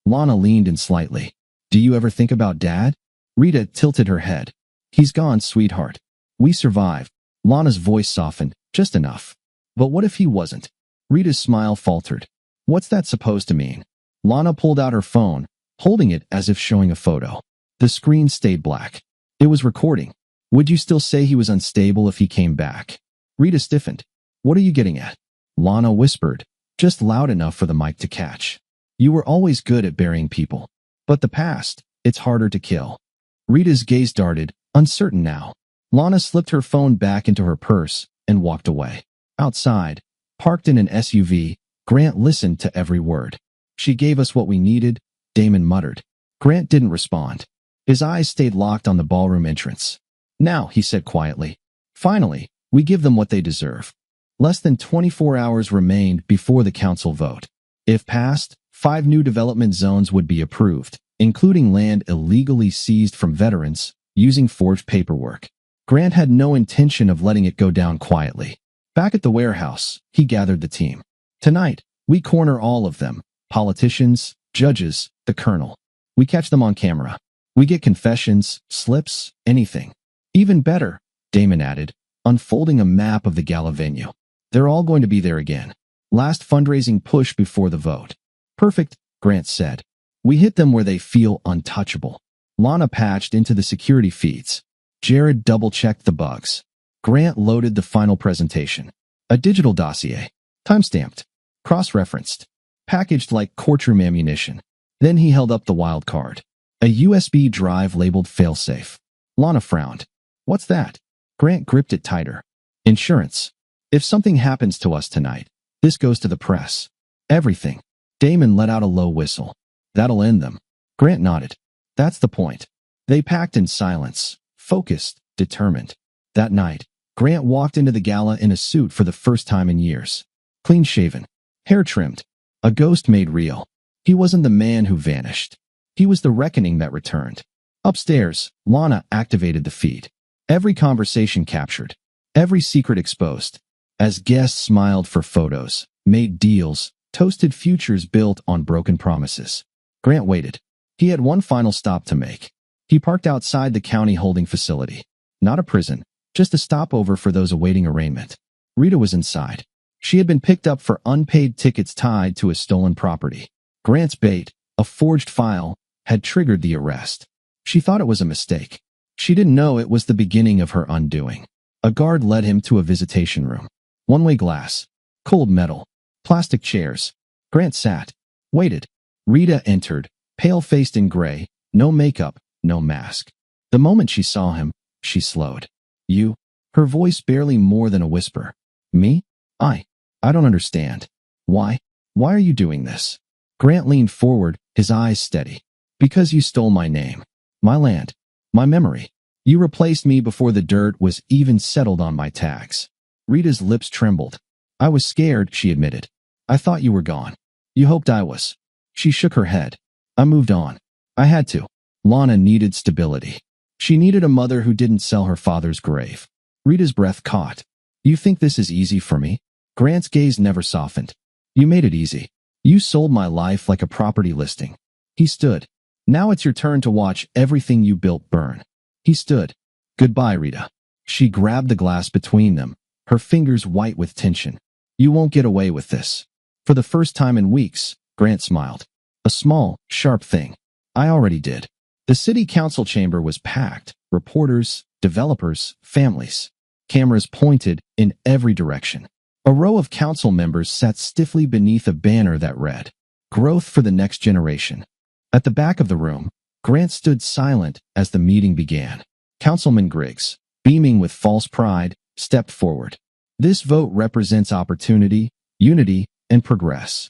Lana leaned in slightly. Do you ever think about Dad? Rita tilted her head. He's gone, sweetheart. We survived. Lana's voice softened, just enough. But what if he wasn't? Rita's smile faltered. What's that supposed to mean? Lana pulled out her phone, holding it as if showing a photo. The screen stayed black. It was recording. Would you still say he was unstable if he came back? Rita stiffened. What are you getting at? Lana whispered, just loud enough for the mic to catch. You were always good at burying people. But the past, it's harder to kill. Rita's gaze darted, uncertain now. Lana slipped her phone back into her purse and walked away. Outside, parked in an SUV, Grant listened to every word. She gave us what we needed, Damon muttered. Grant didn't respond. His eyes stayed locked on the ballroom entrance. Now, he said quietly. Finally, we give them what they deserve. Less than 24 hours remained before the council vote. If passed, 5 new development zones would be approved, including land illegally seized from veterans, using forged paperwork. Grant had no intention of letting it go down quietly. Back at the warehouse, he gathered the team. Tonight, we corner all of them. Politicians, judges, the colonel. We catch them on camera. We get confessions, slips, anything. Even better, Damon added, unfolding a map of the gala venue. They're all going to be there again. Last fundraising push before the vote. Perfect, Grant said. We hit them where they feel untouchable. Lana patched into the security feeds. Jared double-checked the bugs. Grant loaded the final presentation. A digital dossier. Timestamped. Cross-referenced. Packaged like courtroom ammunition. Then he held up the wild card. A USB drive labeled failsafe. Lana frowned. What's that? Grant gripped it tighter. Insurance. If something happens to us tonight, this goes to the press. Everything. Damon let out a low whistle. That'll end them. Grant nodded. That's the point. They packed in silence, focused, determined. That night, Grant walked into the gala in a suit for the first time in years. Clean-shaven, hair trimmed, a ghost made real. He wasn't the man who vanished. He was the reckoning that returned. Upstairs, Lana activated the feed. Every conversation captured. Every secret exposed. As guests smiled for photos, made deals, toasted futures built on broken promises. Grant waited. He had one final stop to make. He parked outside the county holding facility. Not a prison, just a stopover for those awaiting arraignment. Rita was inside. She had been picked up for unpaid tickets tied to a stolen property. Grant's bait, a forged file, had triggered the arrest. She thought it was a mistake. She didn't know it was the beginning of her undoing. A guard led him to a visitation room. One-way glass. Cold metal. Plastic chairs. Grant sat. Waited. Rita entered, pale-faced in gray, no makeup, no mask. The moment she saw him, she slowed. You? Her voice barely more than a whisper. Me? I don't understand. Why? Why are you doing this? Grant leaned forward, his eyes steady. Because you stole my name. My land. My memory. You replaced me before the dirt was even settled on my tags. Rita's lips trembled. I was scared, she admitted. I thought you were gone. You hoped I was. She shook her head. I moved on. I had to. Lana needed stability. She needed a mother who didn't sell her father's grave. Rita's breath caught. You think this is easy for me? Grant's gaze never softened. You made it easy. You sold my life like a property listing. He stood. Now it's your turn to watch everything you built burn. He stood. Goodbye, Rita. She grabbed the glass between them, her fingers white with tension. You won't get away with this. For the first time in weeks, Grant smiled. A small, sharp thing. I already did. The city council chamber was packed. Reporters, developers, families. Cameras pointed in every direction. A row of council members sat stiffly beneath a banner that read, Growth for the Next Generation. At the back of the room, Grant stood silent as the meeting began. Councilman Griggs, beaming with false pride, stepped forward. This vote represents opportunity, unity, and progress.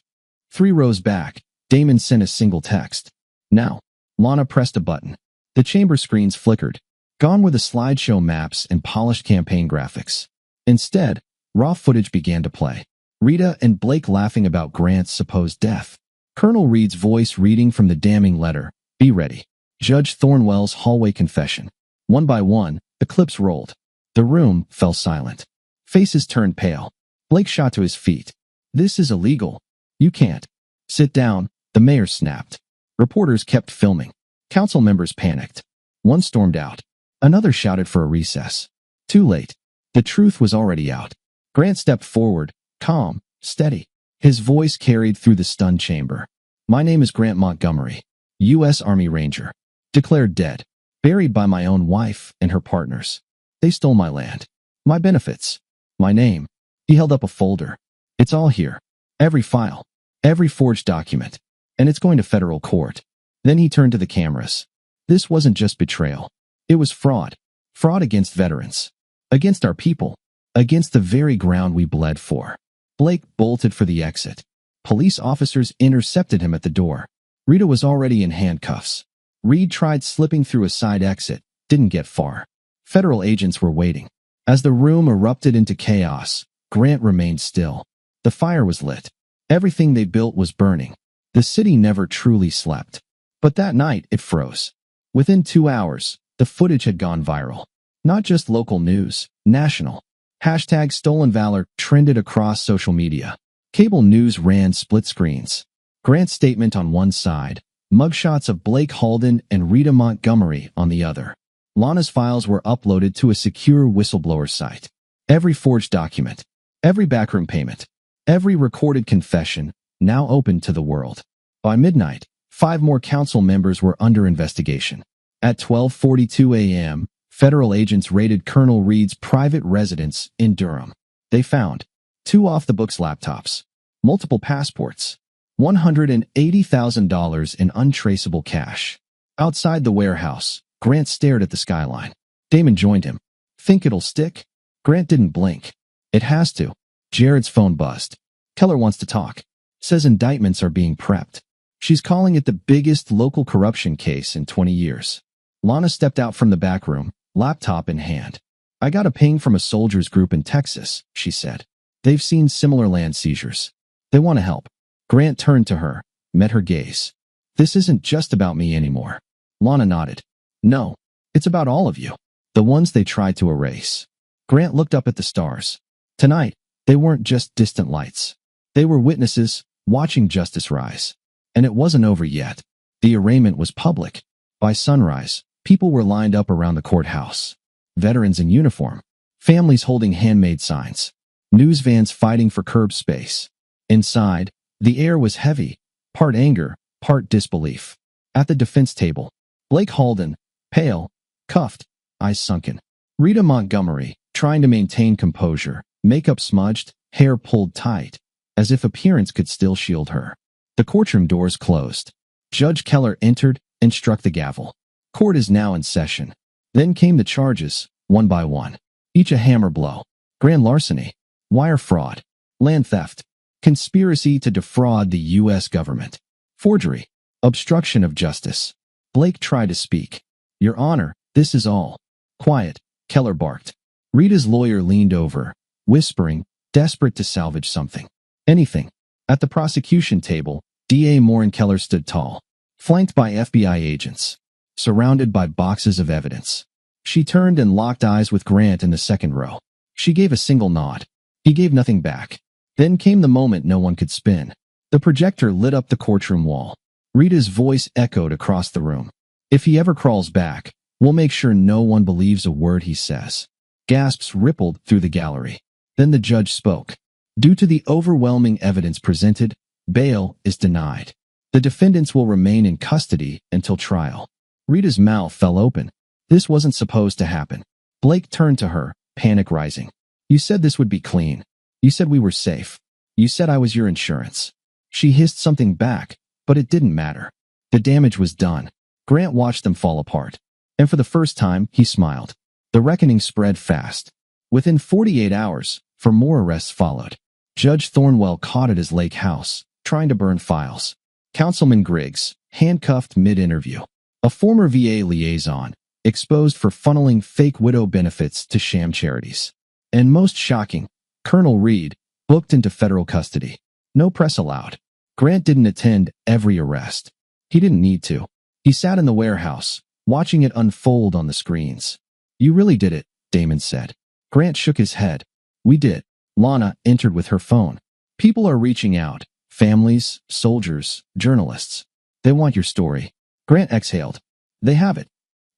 3 rows back, Damon sent a single text. Now. Lana pressed a button. The chamber screens flickered. Gone were the slideshow maps and polished campaign graphics. Instead, raw footage began to play. Rita and Blake laughing about Grant's supposed death. Colonel Reed's voice reading from the damning letter, Be ready. Judge Thornwell's hallway confession. One by one, the clips rolled. The room fell silent. Faces turned pale. Blake shot to his feet. This is illegal. You can't. Sit down, the mayor snapped. Reporters kept filming. Council members panicked. One stormed out. Another shouted for a recess. Too late. The truth was already out. Grant stepped forward, calm, steady. His voice carried through the stunned chamber. My name is Grant Montgomery, U.S. Army Ranger. Declared dead. Buried by my own wife and her partners. They stole my land. My benefits. My name. He held up a folder. It's all here. Every file. Every forged document. And it's going to federal court. Then he turned to the cameras. This wasn't just betrayal. It was fraud. Fraud against veterans. Against our people. Against the very ground we bled for. Blake bolted for the exit. Police officers intercepted him at the door. Rita was already in handcuffs. Reed tried slipping through a side exit, didn't get far. Federal agents were waiting. As the room erupted into chaos, Grant remained still. The fire was lit. Everything they built was burning. The city never truly slept. But that night, it froze. Within 2 hours, the footage had gone viral. Not just local news, national. Hashtag Stolen Valor trended across social media. Cable news ran split screens. Grant's statement on one side, mugshots of Blake Halden and Rita Montgomery on the other. Lana's files were uploaded to a secure whistleblower site. Every forged document, every backroom payment, every recorded confession, now open to the world. By midnight, 5 more council members were under investigation. At 12:42 a.m., federal agents raided Colonel Reed's private residence in Durham. They found 2 off-the-books laptops, multiple passports, $180,000 in untraceable cash. Outside the warehouse, Grant stared at the skyline. Damon joined him. Think it'll stick? Grant didn't blink. It has to. Jared's phone buzzed. Keller wants to talk. Says indictments are being prepped. She's calling it the biggest local corruption case in 20 years. Lana stepped out from the back room, laptop in hand. I got a ping from a soldiers group in Texas, she said. They've seen similar land seizures. They want to help. Grant turned to her, met her gaze. This isn't just about me anymore. Lana nodded. No, it's about all of you. The ones they tried to erase. Grant looked up at the stars. Tonight, they weren't just distant lights. They were witnesses, watching justice rise. And it wasn't over yet. The arraignment was public. By sunrise, people were lined up around the courthouse. Veterans in uniform. Families holding handmade signs. News vans fighting for curb space. Inside, the air was heavy, part anger, part disbelief. At the defense table, Blake Halden, pale, cuffed, eyes sunken. Rita Montgomery, trying to maintain composure, makeup smudged, hair pulled tight, as if appearance could still shield her. The courtroom doors closed. Judge Keller entered and struck the gavel. Court is now in session. Then came the charges, one by one. Each a hammer blow. Grand larceny, wire fraud, land theft, conspiracy to defraud the U.S. government, forgery, obstruction of justice. Blake tried to speak. Your Honor, this is all. Quiet, Keller barked. Rita's lawyer leaned over, whispering, desperate to salvage something. Anything. At the prosecution table, DA Morin Keller stood tall, flanked by FBI agents, surrounded by boxes of evidence. She turned and locked eyes with Grant in the second row. She gave a single nod. He gave nothing back. Then came the moment no one could spin. The projector lit up the courtroom wall. Rita's voice echoed across the room. If he ever crawls back, we'll make sure no one believes a word he says. Gasps rippled through the gallery. Then the judge spoke. Due to the overwhelming evidence presented, bail is denied. The defendants will remain in custody until trial. Rita's mouth fell open. This wasn't supposed to happen. Blake turned to her, panic rising. You said this would be clean. You said we were safe. You said I was your insurance. She hissed something back, but it didn't matter. The damage was done. Grant watched them fall apart. And for the first time, he smiled. The reckoning spread fast. Within 48 hours, more arrests followed. Judge Thornwell caught at his lake house, trying to burn files. Councilman Griggs, handcuffed mid-interview. A former VA liaison, exposed for funneling fake widow benefits to sham charities. And most shocking, Colonel Reed, booked into federal custody. No press allowed. Grant didn't attend every arrest. He didn't need to. He sat in the warehouse, watching it unfold on the screens. You really did it, Damon said. Grant shook his head. We did. Lana entered with her phone. People are reaching out. Families, soldiers, journalists. They want your story. Grant exhaled. They have it.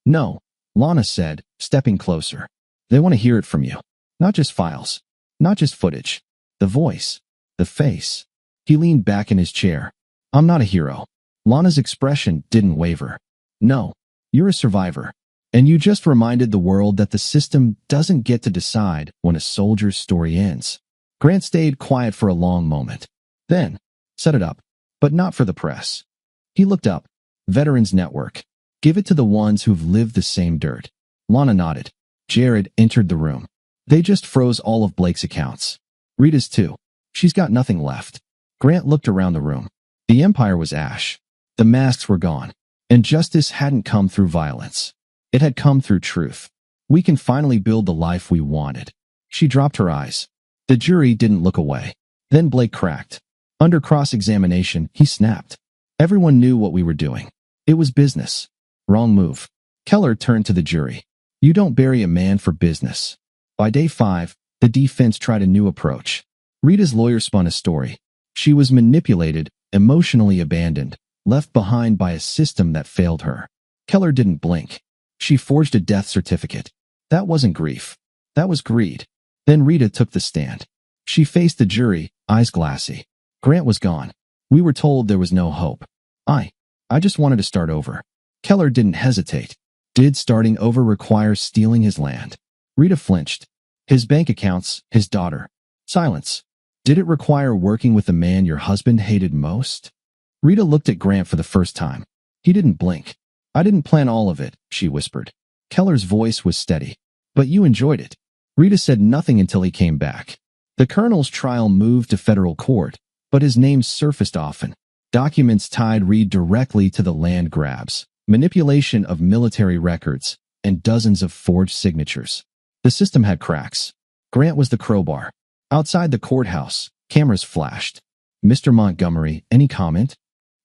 No, Lana said, stepping closer. They want to hear it from you. Not just files. Not just footage. The voice. The face. He leaned back in his chair. I'm not a hero. Lana's expression didn't waver. No, you're a survivor. And you just reminded the world that the system doesn't get to decide when a soldier's story ends. Grant stayed quiet for a long moment. Then, set it up. But not for the press. He looked up. Veterans Network. Give it to the ones who've lived the same dirt. Lana nodded. Jared entered the room. They just froze all of Blake's accounts. Rita's too. She's got nothing left. Grant looked around the room. The empire was ash. The masks were gone. And justice hadn't come through violence. It had come through truth. We can finally build the life we wanted. She dropped her eyes. The jury didn't look away. Then Blake cracked. Under cross-examination, he snapped. Everyone knew what we were doing. It was business. Wrong move. Keller turned to the jury. You don't bury a man for business. By day 5, the defense tried a new approach. Rita's lawyer spun a story. She was manipulated, emotionally abandoned, left behind by a system that failed her. Keller didn't blink. She forged a death certificate. That wasn't grief. That was greed. Then Rita took the stand. She faced the jury, eyes glassy. Grant was gone. We were told there was no hope. I just wanted to start over. Keller didn't hesitate. Did starting over require stealing his land? Rita flinched. His bank accounts, his daughter. Silence. Did it require working with the man your husband hated most? Rita looked at Grant for the first time. He didn't blink. I didn't plan all of it, she whispered. Keller's voice was steady. But you enjoyed it. Rita said nothing until he came back. The colonel's trial moved to federal court, but his name surfaced often. Documents tied Reed directly to the land grabs, manipulation of military records, and dozens of forged signatures. The system had cracks. Grant was the crowbar. Outside the courthouse, cameras flashed. Mr. Montgomery, any comment?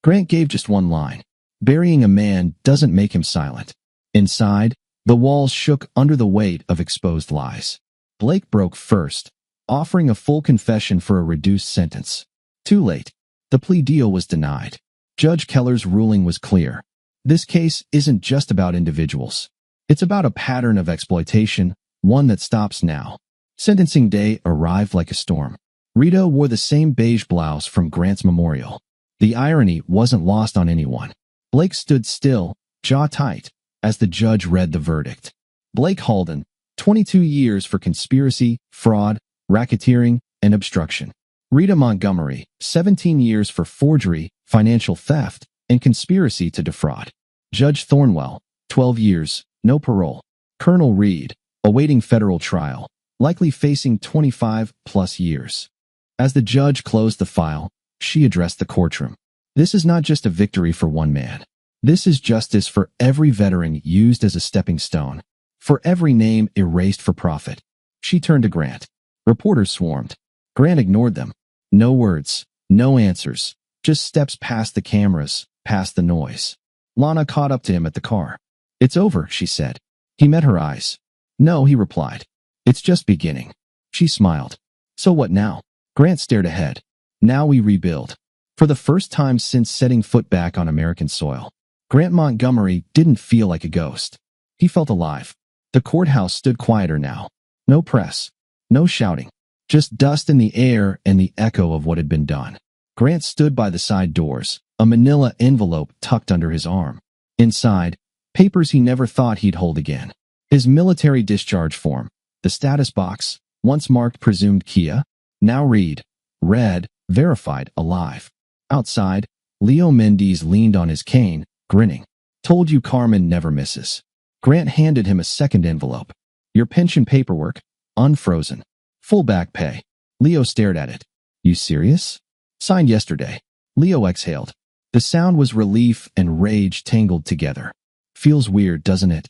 Grant gave just one line. Burying a man doesn't make him silent. Inside, the walls shook under the weight of exposed lies. Blake broke first, offering a full confession for a reduced sentence. Too late. The plea deal was denied. Judge Keller's ruling was clear. This case isn't just about individuals. It's about a pattern of exploitation, one that stops now. Sentencing day arrived like a storm. Rita wore the same beige blouse from Grant's memorial. The irony wasn't lost on anyone. Blake stood still, jaw tight, as the judge read the verdict. Blake Halden, 22 years for conspiracy, fraud, racketeering, and obstruction. Rita Montgomery, 17 years for forgery, financial theft, and conspiracy to defraud. Judge Thornwell, 12 years, no parole. Colonel Reed, awaiting federal trial, likely facing 25-plus years. As the judge closed the file, she addressed the courtroom. This is not just a victory for one man. This is justice for every veteran used as a stepping stone, for every name erased for profit. She turned to Grant. Reporters swarmed. Grant ignored them. No words, no answers, just steps past the cameras, past the noise. Lana caught up to him at the car. "It's over," she said. He met her eyes. "No," he replied. "It's just beginning." She smiled. "So what now?" Grant stared ahead. "Now we rebuild." For the first time since setting foot back on American soil, Grant Montgomery didn't feel like a ghost. He felt alive. The courthouse stood quieter now. No press, no shouting, just dust in the air and the echo of what had been done. Grant stood by the side doors, a manila envelope tucked under his arm. Inside, papers he never thought he'd hold again. His military discharge form, the status box, once marked presumed Kia, now read, verified, alive. Outside, Leo Mendes leaned on his cane, grinning. "Told you Carmen never misses." Grant handed him a second envelope. "Your pension paperwork, unfrozen. Full back pay." Leo stared at it. "You serious?" "Signed yesterday." Leo exhaled. The sound was relief and rage tangled together. "Feels weird, doesn't it?"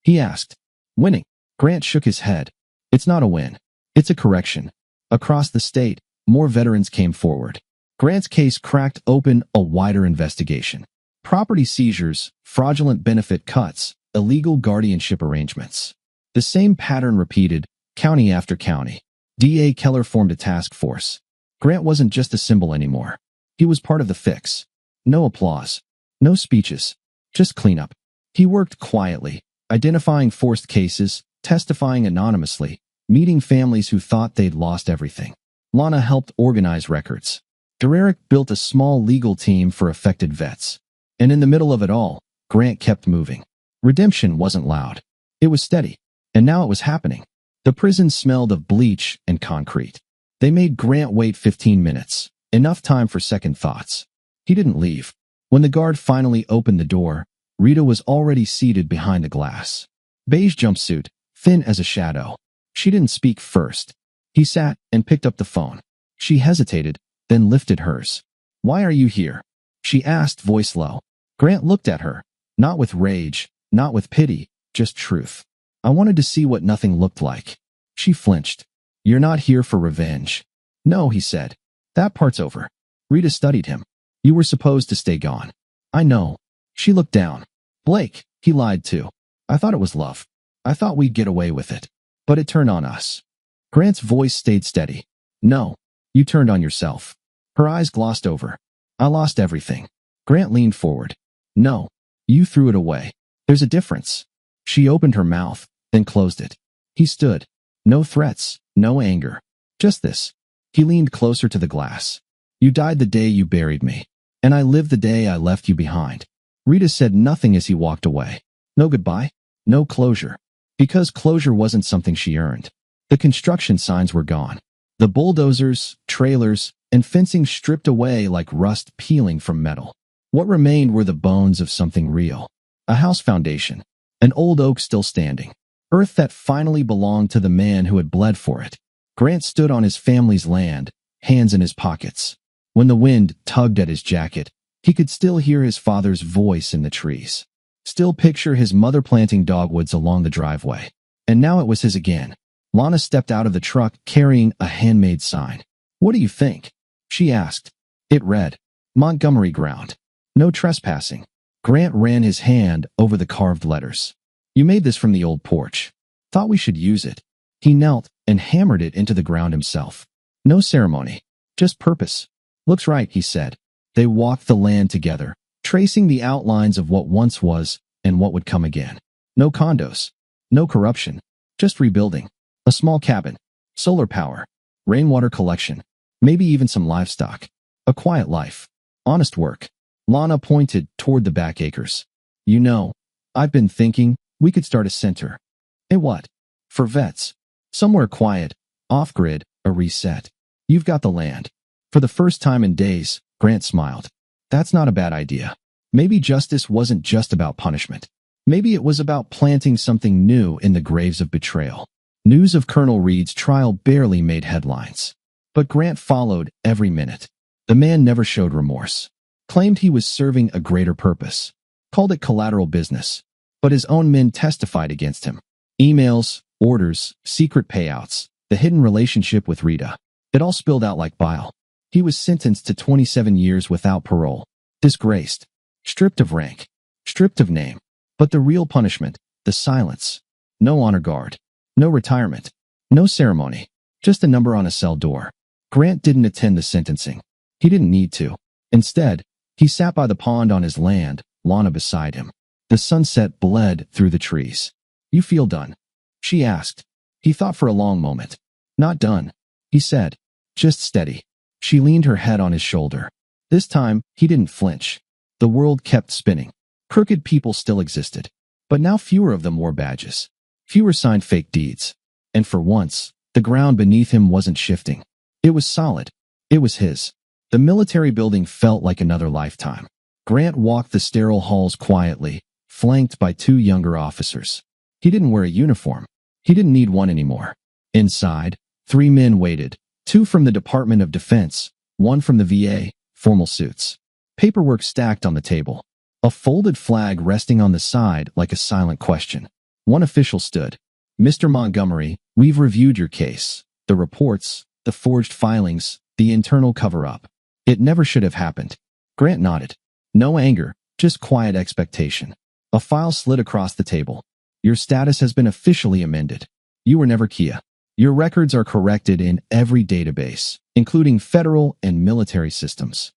he asked. "Winning." Grant shook his head. "It's not a win. It's a correction." Across the state, more veterans came forward. Grant's case cracked open a wider investigation. Property seizures, fraudulent benefit cuts, illegal guardianship arrangements. The same pattern repeated, county after county. D.A. Keller formed a task force. Grant wasn't just a symbol anymore. He was part of the fix. No applause. No speeches. Just cleanup. He worked quietly, identifying forced cases, testifying anonymously, meeting families who thought they'd lost everything. Lana helped organize records. Dererick built a small legal team for affected vets. And in the middle of it all, Grant kept moving. Redemption wasn't loud. It was steady. And now it was happening. The prison smelled of bleach and concrete. They made Grant wait 15 minutes, enough time for second thoughts. He didn't leave. When the guard finally opened the door, Rita was already seated behind the glass. Beige jumpsuit, thin as a shadow. She didn't speak first. He sat and picked up the phone. She hesitated, then lifted hers. "Why are you here?" she asked, voice low. Grant looked at her, not with rage, not with pity, just truth. "I wanted to see what nothing looked like." She flinched. "You're not here for revenge." "No," he said. "That part's over." Rita studied him. "You were supposed to stay gone." "I know." She looked down. "Blake," he lied too. "I thought it was love. I thought we'd get away with it. But it turned on us." Grant's voice stayed steady. "No, you turned on yourself." Her eyes glossed over. "I lost everything." Grant leaned forward. "No, you threw it away. There's a difference." She opened her mouth, then closed it. He stood. No threats, no anger. Just this. He leaned closer to the glass. "You died the day you buried me. And I lived the day I left you behind." Rita said nothing as he walked away. No goodbye. No closure. Because closure wasn't something she earned. The construction signs were gone. The bulldozers, trailers, and fencing stripped away like rust peeling from metal. What remained were the bones of something real. A house foundation. An old oak still standing. Earth that finally belonged to the man who had bled for it. Grant stood on his family's land, hands in his pockets. When the wind tugged at his jacket, he could still hear his father's voice in the trees. Still picture his mother planting dogwoods along the driveway. And now it was his again. Lana stepped out of the truck carrying a handmade sign. "What do you think?" she asked. It read, "Montgomery ground. No trespassing." Grant ran his hand over the carved letters. "You made this from the old porch. Thought we should use it." He knelt and hammered it into the ground himself. No ceremony, just purpose. "Looks right," he said. They walked the land together, tracing the outlines of what once was and what would come again. No condos, no corruption, just rebuilding. A small cabin, solar power, rainwater collection, maybe even some livestock. A quiet life, honest work. Lana pointed toward the back acres. "You know, I've been thinking we could start a center." "Eh, what?" "For vets. Somewhere quiet, off-grid, a reset. You've got the land." For the first time in days, Grant smiled. That's not a bad idea. Maybe justice wasn't just about punishment. Maybe it was about planting something new in the graves of betrayal. News of Colonel Reed's trial barely made headlines. But Grant followed every minute. The man never showed remorse. Claimed he was serving a greater purpose. Called it collateral business. But his own men testified against him. Emails, orders, secret payouts, the hidden relationship with Rita. It all spilled out like bile. He was sentenced to 27 years without parole. Disgraced. Stripped of rank. Stripped of name. But the real punishment, the silence. No honor guard. No retirement. No ceremony. Just a number on a cell door. Grant didn't attend the sentencing. He didn't need to. Instead, he sat by the pond on his land, Lana beside him. The sunset bled through the trees. "You feel done?" she asked. He thought for a long moment. "Not done," he said. "Just steady." She leaned her head on his shoulder. This time, he didn't flinch. The world kept spinning. Crooked people still existed. But now fewer of them wore badges. Fewer signed fake deeds. And for once, the ground beneath him wasn't shifting. It was solid. It was his. The military building felt like another lifetime. Grant walked the sterile halls quietly, flanked by two younger officers. He didn't wear a uniform. He didn't need one anymore. Inside, 3 men waited, 2 from the Department of Defense, 1 from the VA, formal suits. Paperwork stacked on the table. A folded flag resting on the side like a silent question. One official stood. "Mr. Montgomery, we've reviewed your case. The reports, the forged filings, the internal cover-up. It never should have happened." Grant nodded. No anger, just quiet expectation. A file slid across the table. "Your status has been officially amended. You were never Kia. Your records are corrected in every database, including federal and military systems."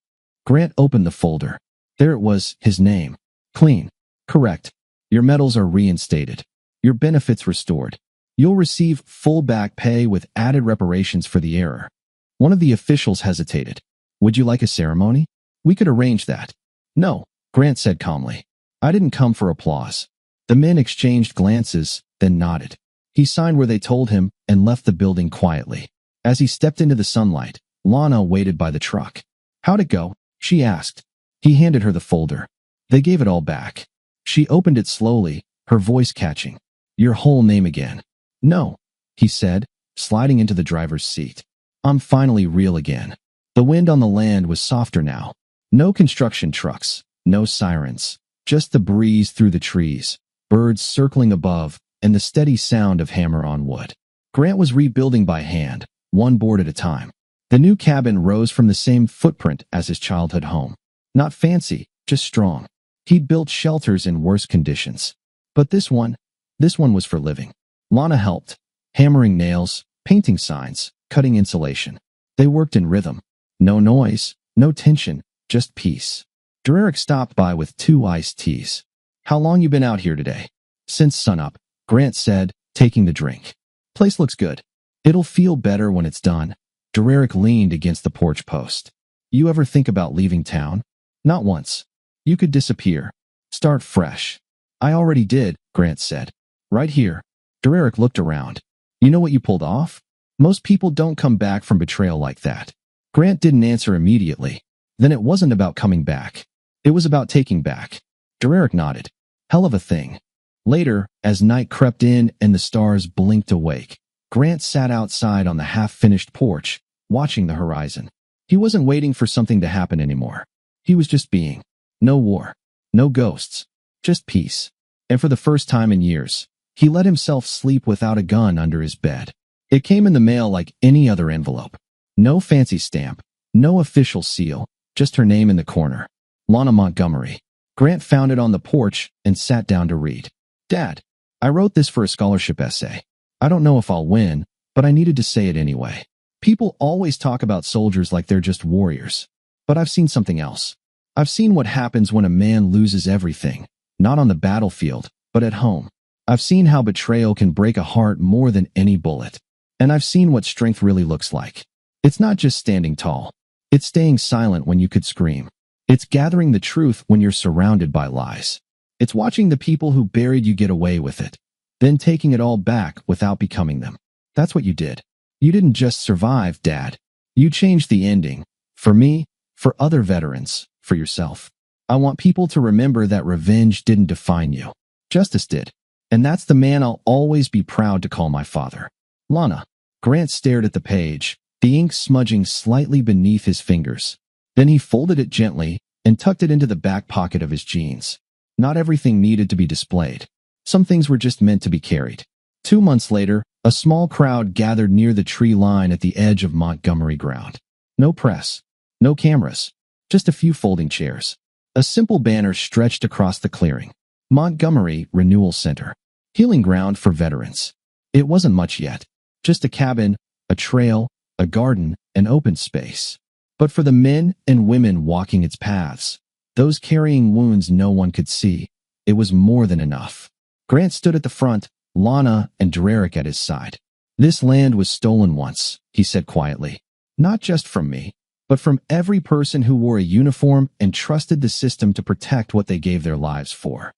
Grant opened the folder. There it was, his name. Clean. Correct. Your medals are reinstated. Your benefits restored. You'll receive full back pay with added reparations for the error. One of the officials hesitated. "Would you like a ceremony? We could arrange that." "No," Grant said calmly. "I didn't come for applause." The men exchanged glances, then nodded. He signed where they told him and left the building quietly. As he stepped into the sunlight, Lana waited by the truck. "How'd it go?" she asked. He handed her the folder. They gave it all back. She opened it slowly, her voice catching. "Your whole name again." "No," he said, sliding into the driver's seat. "I'm finally real again." The wind on the land was softer now. No construction trucks, no sirens, just the breeze through the trees, birds circling above, and the steady sound of hammer on wood. Grant was rebuilding by hand, one board at a time. The new cabin rose from the same footprint as his childhood home. Not fancy, just strong. He'd built shelters in worse conditions. But this one was for living. Lana helped, hammering nails, painting signs, cutting insulation. They worked in rhythm. No noise, no tension, just peace. Dererick stopped by with 2 iced teas. "How long you been out here today?" "Since sunup," Grant said, taking the drink. "Place looks good. It'll feel better when it's done." Dererick leaned against the porch post. "You ever think about leaving town?" "Not once. You could disappear. Start fresh." "I already did," Grant said. "Right here." Dererick looked around. "You know what you pulled off? Most people don't come back from betrayal like that." Grant didn't answer immediately. Then it wasn't about coming back. It was about taking back. Dererick nodded. "Hell of a thing." Later, as night crept in and the stars blinked awake, Grant sat outside on the half-finished porch, watching the horizon. He wasn't waiting for something to happen anymore. He was just being. No war. No ghosts. Just peace. And for the first time in years, he let himself sleep without a gun under his bed. It came in the mail like any other envelope. No fancy stamp. No official seal. Just her name in the corner. Lana Montgomery. Grant found it on the porch and sat down to read. "Dad, I wrote this for a scholarship essay. I don't know if I'll win, but I needed to say it anyway. People always talk about soldiers like they're just warriors. But I've seen something else. I've seen what happens when a man loses everything, not on the battlefield, but at home. I've seen how betrayal can break a heart more than any bullet. And I've seen what strength really looks like. It's not just standing tall. It's staying silent when you could scream. It's gathering the truth when you're surrounded by lies. It's watching the people who buried you get away with it, then taking it all back without becoming them. That's what you did. You didn't just survive, Dad. You changed the ending. For me, for other veterans, for yourself. I want people to remember that revenge didn't define you. Justice did. And that's the man I'll always be proud to call my father." Lana. Grant stared at the page, the ink smudging slightly beneath his fingers. Then he folded it gently and tucked it into the back pocket of his jeans. Not everything needed to be displayed. Some things were just meant to be carried. 2 months later, A small crowd gathered near the tree line at the edge of Montgomery ground. No press, no cameras, just a few folding chairs. A simple banner stretched across the clearing. Montgomery Renewal Center. Healing ground for veterans. It wasn't much yet. Just a cabin, a trail, a garden, an open space. But for the men and women walking its paths, those carrying wounds no one could see, it was more than enough. Grant stood at the front, Lana and Derek at his side. This land was stolen once, he said quietly. Not just from me, but from every person who wore a uniform and trusted the system to protect what they gave their lives for.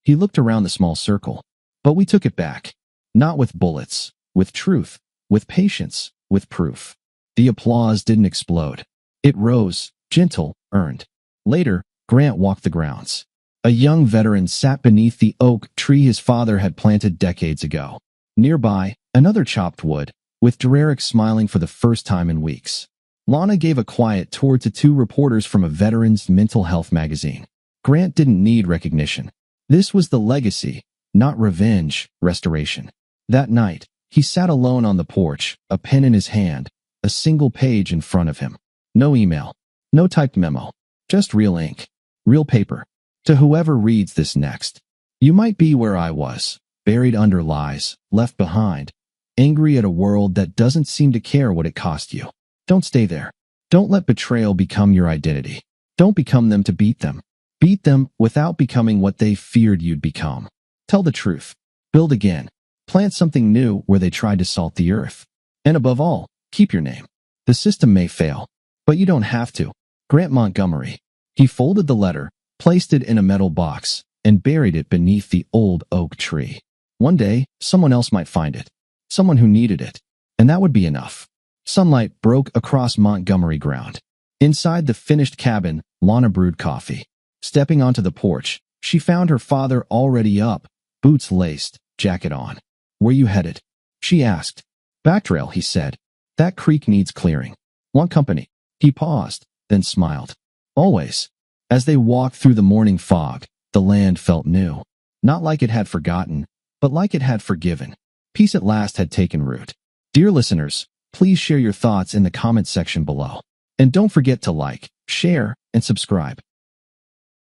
He looked around the small circle. But we took it back. Not with bullets, with truth, with patience, with proof. The applause didn't explode. It rose, gentle, earned. Later, Grant walked the grounds. A young veteran sat beneath the oak tree his father had planted decades ago. Nearby, another chopped wood, with Derek smiling for the first time in weeks. Lana gave a quiet tour to two reporters from a veteran's mental health magazine. Grant didn't need recognition. This was the legacy, not revenge, restoration. That night, he sat alone on the porch, a pen in his hand, a single page in front of him. No email, no typed memo, just real ink, real paper. To whoever reads this next, you might be where I was, buried under lies, left behind, angry at a world that doesn't seem to care what it cost you. Don't stay there. Don't let betrayal become your identity. Don't become them to beat them. Beat them without becoming what they feared you'd become. Tell the truth. Build again. Plant something new where they tried to salt the earth. And above all, keep your name. The system may fail, but you don't have to. Grant Montgomery. He folded the letter, placed it in a metal box, and buried it beneath the old oak tree. One day, someone else might find it. Someone who needed it. And that would be enough. Sunlight broke across Montgomery ground. Inside the finished cabin, Lana brewed coffee. Stepping onto the porch, she found her father already up, boots laced, jacket on. Where you headed? She asked. Backtrail, he said. That creek needs clearing. Want company? He paused, then smiled. Always. As they walked through the morning fog, the land felt new. Not like it had forgotten, but like it had forgiven. Peace at last had taken root. Dear listeners, please share your thoughts in the comment section below. And don't forget to like, share, and subscribe.